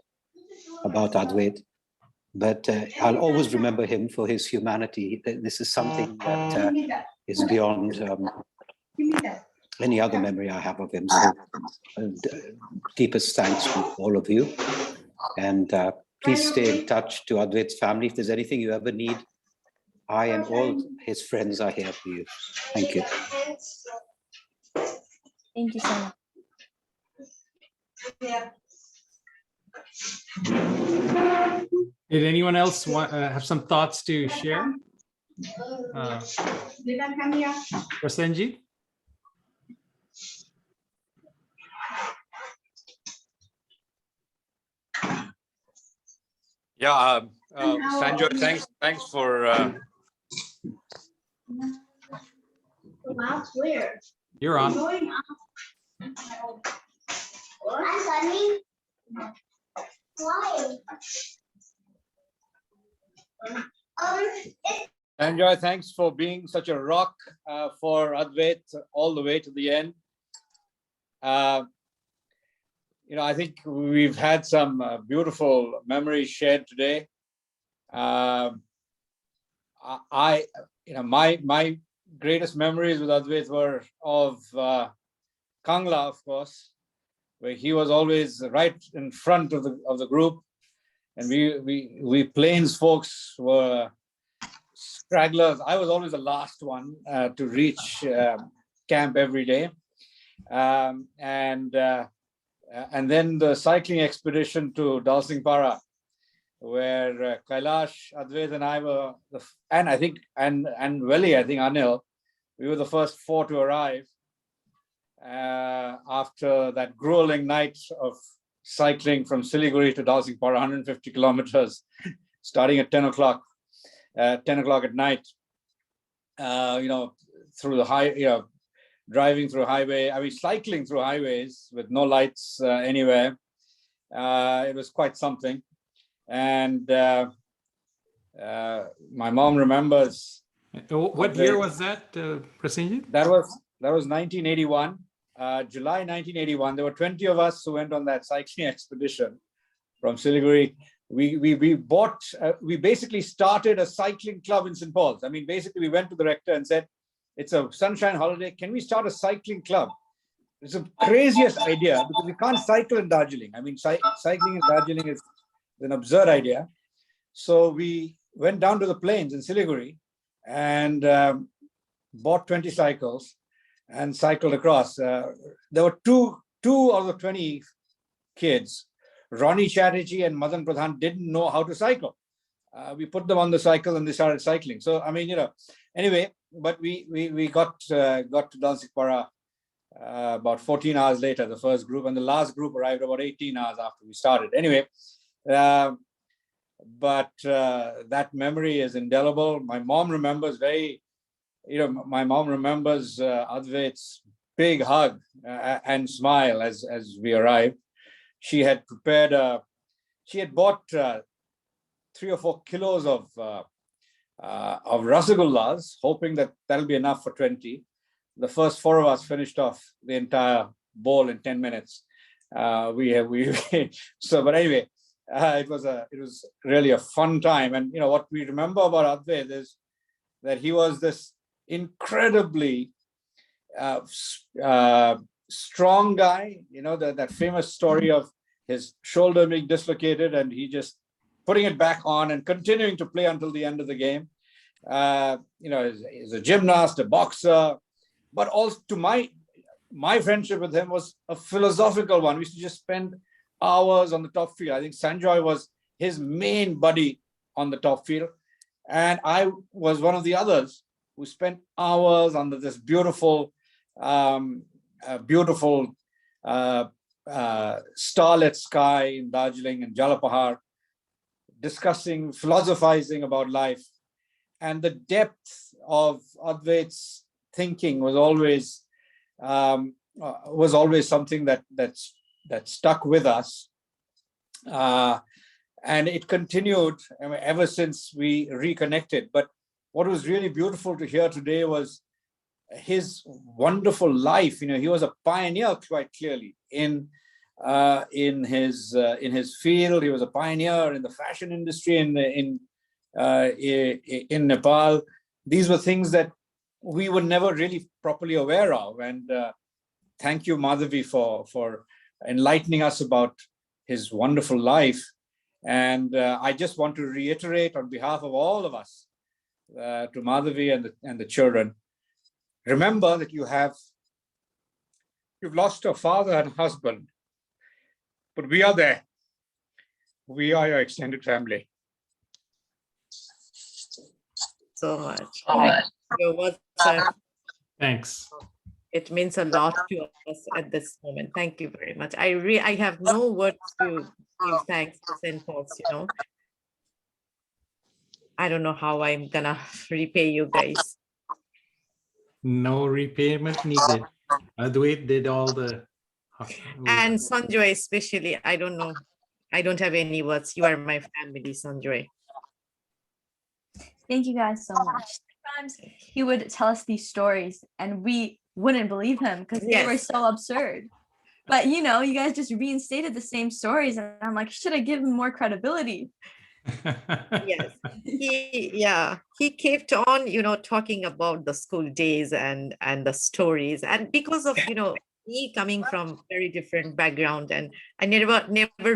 about Adwait. But I'll always remember him for his humanity. This is something that is beyond any other memory I have of him. So deepest thanks to all of you. And please stay in touch to Adwait's family. If there's anything you ever need, I and all his friends are here for you. Thank you. Thank you so much. Did anyone else have some thoughts to share? Prasenjit? Yeah, Sanjoy, thanks for. You're on. Sanjoy, thanks for being such a rock for Adwait all the way to the end. I think we've had some beautiful memories shared today. My greatest memories with Adwait were of Kangla, of course, where he was always right in front of the group, and we Plains folks were stragglers. I was always the last one to reach camp every day, and then the cycling expedition to Dalsingpara, where Kailash, Adwait, and I were, and Veli, I think Anil, we were the first four to arrive. after that grueling night of cycling from Siliguri to Dalsingpara, 150 kilometers, starting at 10 o'clock at night, through the driving through cycling through highways with no lights anywhere. It was quite something. And my mom remembers. What year was that, Prasenjit? That was 1981, July 1981. There were 20 of us who went on that cycling expedition from Siliguri. We basically started a cycling club in St. Paul's. I mean, basically we went to the rector and said, it's a sunshine holiday. Can we start a cycling club? It's the craziest idea because we can't cycle in Darjeeling. I mean, cycling in Darjeeling is an absurd idea. So we went down to the plains in Siliguri and bought 20 cycles and cycled across. There were two out of the 20 kids, Ronnie Chatterjee and Madan Pradhan, didn't know how to cycle. We put them on the cycle and they started cycling. So, I mean, anyway, but we got to Dalsingpara about 14 hours later, the first group, and the last group arrived about 18 hours after we started. Anyway, but that memory is indelible. My mom remembers Adwait's big hug and smile as we arrived. She had prepared, she had bought 3 or 4 kilos of rasagullas, hoping that that'll be enough for 20. The first 4 of us finished off the entire bowl in 10 minutes. But anyway, it was really a fun time. And what we remember about Adwait is that he was this incredibly strong guy. That famous story of his shoulder being dislocated and he just putting it back on and continuing to play until the end of the game. He's a gymnast, a boxer, but also to my friendship with him was a philosophical one. We used to just spend hours on the top field. I think Sanjoy was his main buddy on the top field. And I was one of the others who spent hours under this beautiful starlit sky in Darjeeling and Jalapahar, discussing, philosophizing about life. And the depth of Adwait's thinking was always something that stuck with us. And it continued ever since we reconnected. But what was really beautiful to hear today was his wonderful life. He was a pioneer quite clearly in his field. He was a pioneer in the fashion industry in Nepal. These were things that we were never really properly aware of. And thank you, Madhavi, for enlightening us about his wonderful life. And I just want to reiterate on behalf of all of us to Madhavi and the children, remember that you've lost a father and husband, but we are there. We are your extended family. So much. Your words Thanks. It means a lot to us at this moment. Thank you very much. I have no words to give thanks to St. Paul's, I don't know how I'm gonna repay you guys. No repayment needed. Adwait did all the... And Sanjoy especially, I don't know. I don't have any words. You are my family, Sanjoy. Thank you guys so much. Sometimes he would tell us these stories and we wouldn't believe him because they were so absurd. But you guys just reinstated the same stories and I'm like, should I give him more credibility? Yes, he kept on, talking about the school days and the stories. And because of, me coming from very different background and I never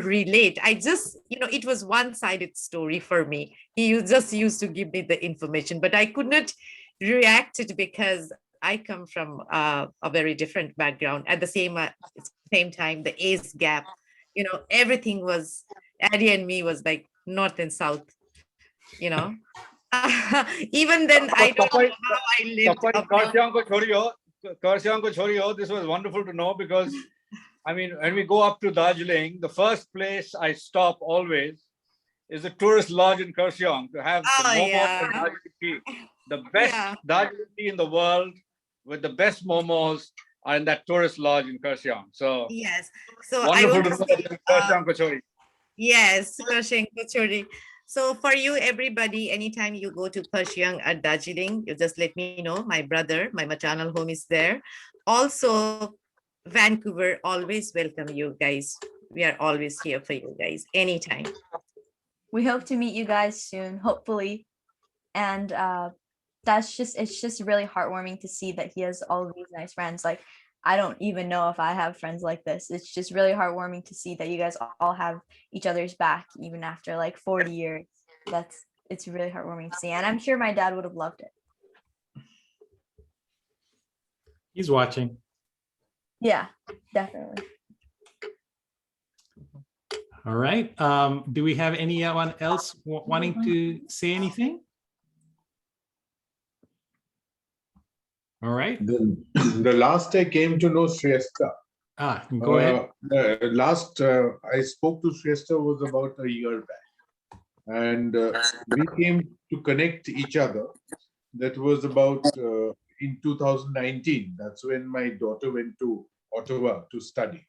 relate. I just, it was one-sided story for me. He just used to give me the information, but I could not react it because I come from a very different background. At the same time, the age gap, everything was, Addie and me was like north and south, Even then, I don't know how I lived. Karsyang ko chori ho, this was wonderful to know because, I mean, when we go up to Darjeeling, the first place I stop always is the tourist lodge in Kurseong to have the momos yeah. and Darjeeling tea. The best Yeah. Darjeeling tea in the world with the best momos are in that tourist lodge in Kurseong. So Yes. So I wonderful want to to know say, that Kurseong Kachori. yes, Pershing Kachori. So for you, everybody, anytime you go to Pershing at Darjeeling, you just let me know. My brother, my maternal home is there. Also, Vancouver, always welcome you guys. We are always here for you guys, anytime. We hope to meet you guys soon, hopefully. And it's just really heartwarming to see that he has all these nice friends. Like, I don't even know if I have friends like this. It's just really heartwarming to see that you guys all have each other's back, even after like 40 years. It's really heartwarming to see. And I'm sure my dad would have loved it. He's watching. Yeah, definitely. All right. Do we have anyone else wanting to say anything? All right. The last I came to know Shrestha. Go ahead. Last I spoke to Shrestha was about a year back. And we came to connect each other. That was about in 2019. That's when my daughter went to Ottawa to study.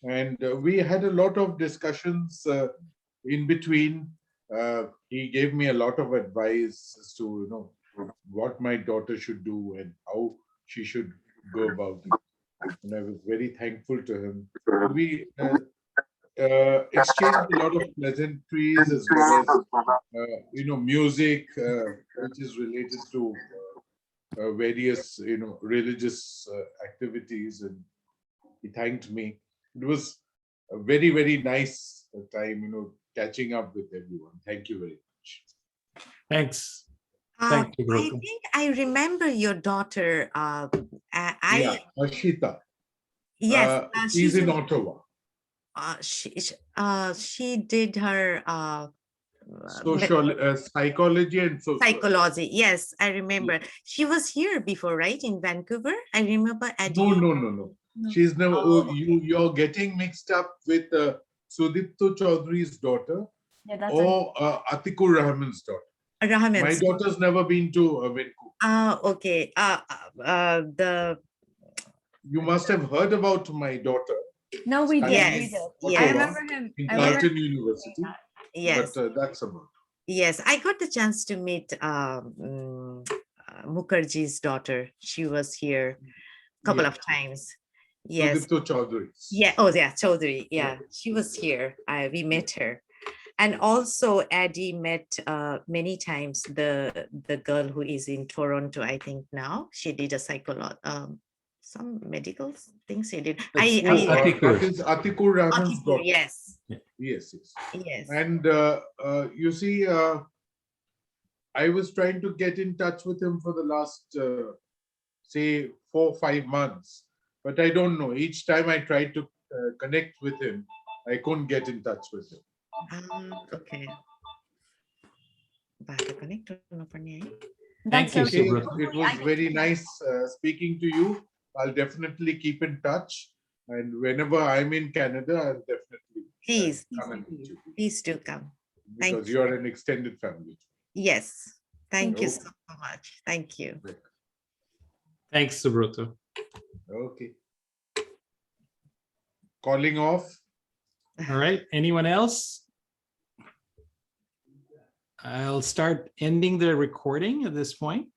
And we had a lot of discussions in between. He gave me a lot of advice as to, what my daughter should do and how she should go about it. And I was very thankful to him. We exchanged a lot of pleasantries as well as, music, which is related to various, religious activities. And he thanked me. It was a very, very nice time, catching up with everyone. Thank you very much. Thanks. I think I remember your daughter. Yeah, Ashita. Yes, she's in Ottawa. She did her psychology and psychology. Yes, I remember. She was here before, right, in Vancouver? I remember. No. She's never. You're getting mixed up with Sudipto Chaudhary's daughter or Atikur Rahman's daughter. My daughter's never been to Vancouver. Okay. You must have heard about my daughter. No, we did. Yes. We did. I remember him. In Carleton University. Yes. But that's about. Yes, I got the chance to meet Mukherjee's daughter. She was here a couple of times. Yes. Sudipto Chaudhary. Yeah. Oh, yeah. Chaudhary. Yeah. She was here. We met her. And also Addie met many times the girl who is in Toronto, I think now. She did a some medical things she did. Atikur Rahman's daughter. Yes. Yes. Yes. And you see, I was trying to get in touch with him for the last, say, 4 or 5 months. But I don't know. Each time I tried to connect with him, I couldn't get in touch with him. Okay. Thank you, It was very nice speaking to you. I'll definitely keep in touch. And whenever I'm in Canada, I'll definitely come and meet you. Please do come. Because you're an extended family. Yes. Thank you so much. Thank you. Thanks, Subroto. Okay. Calling off. All right. Anyone else? I'll start ending the recording at this point.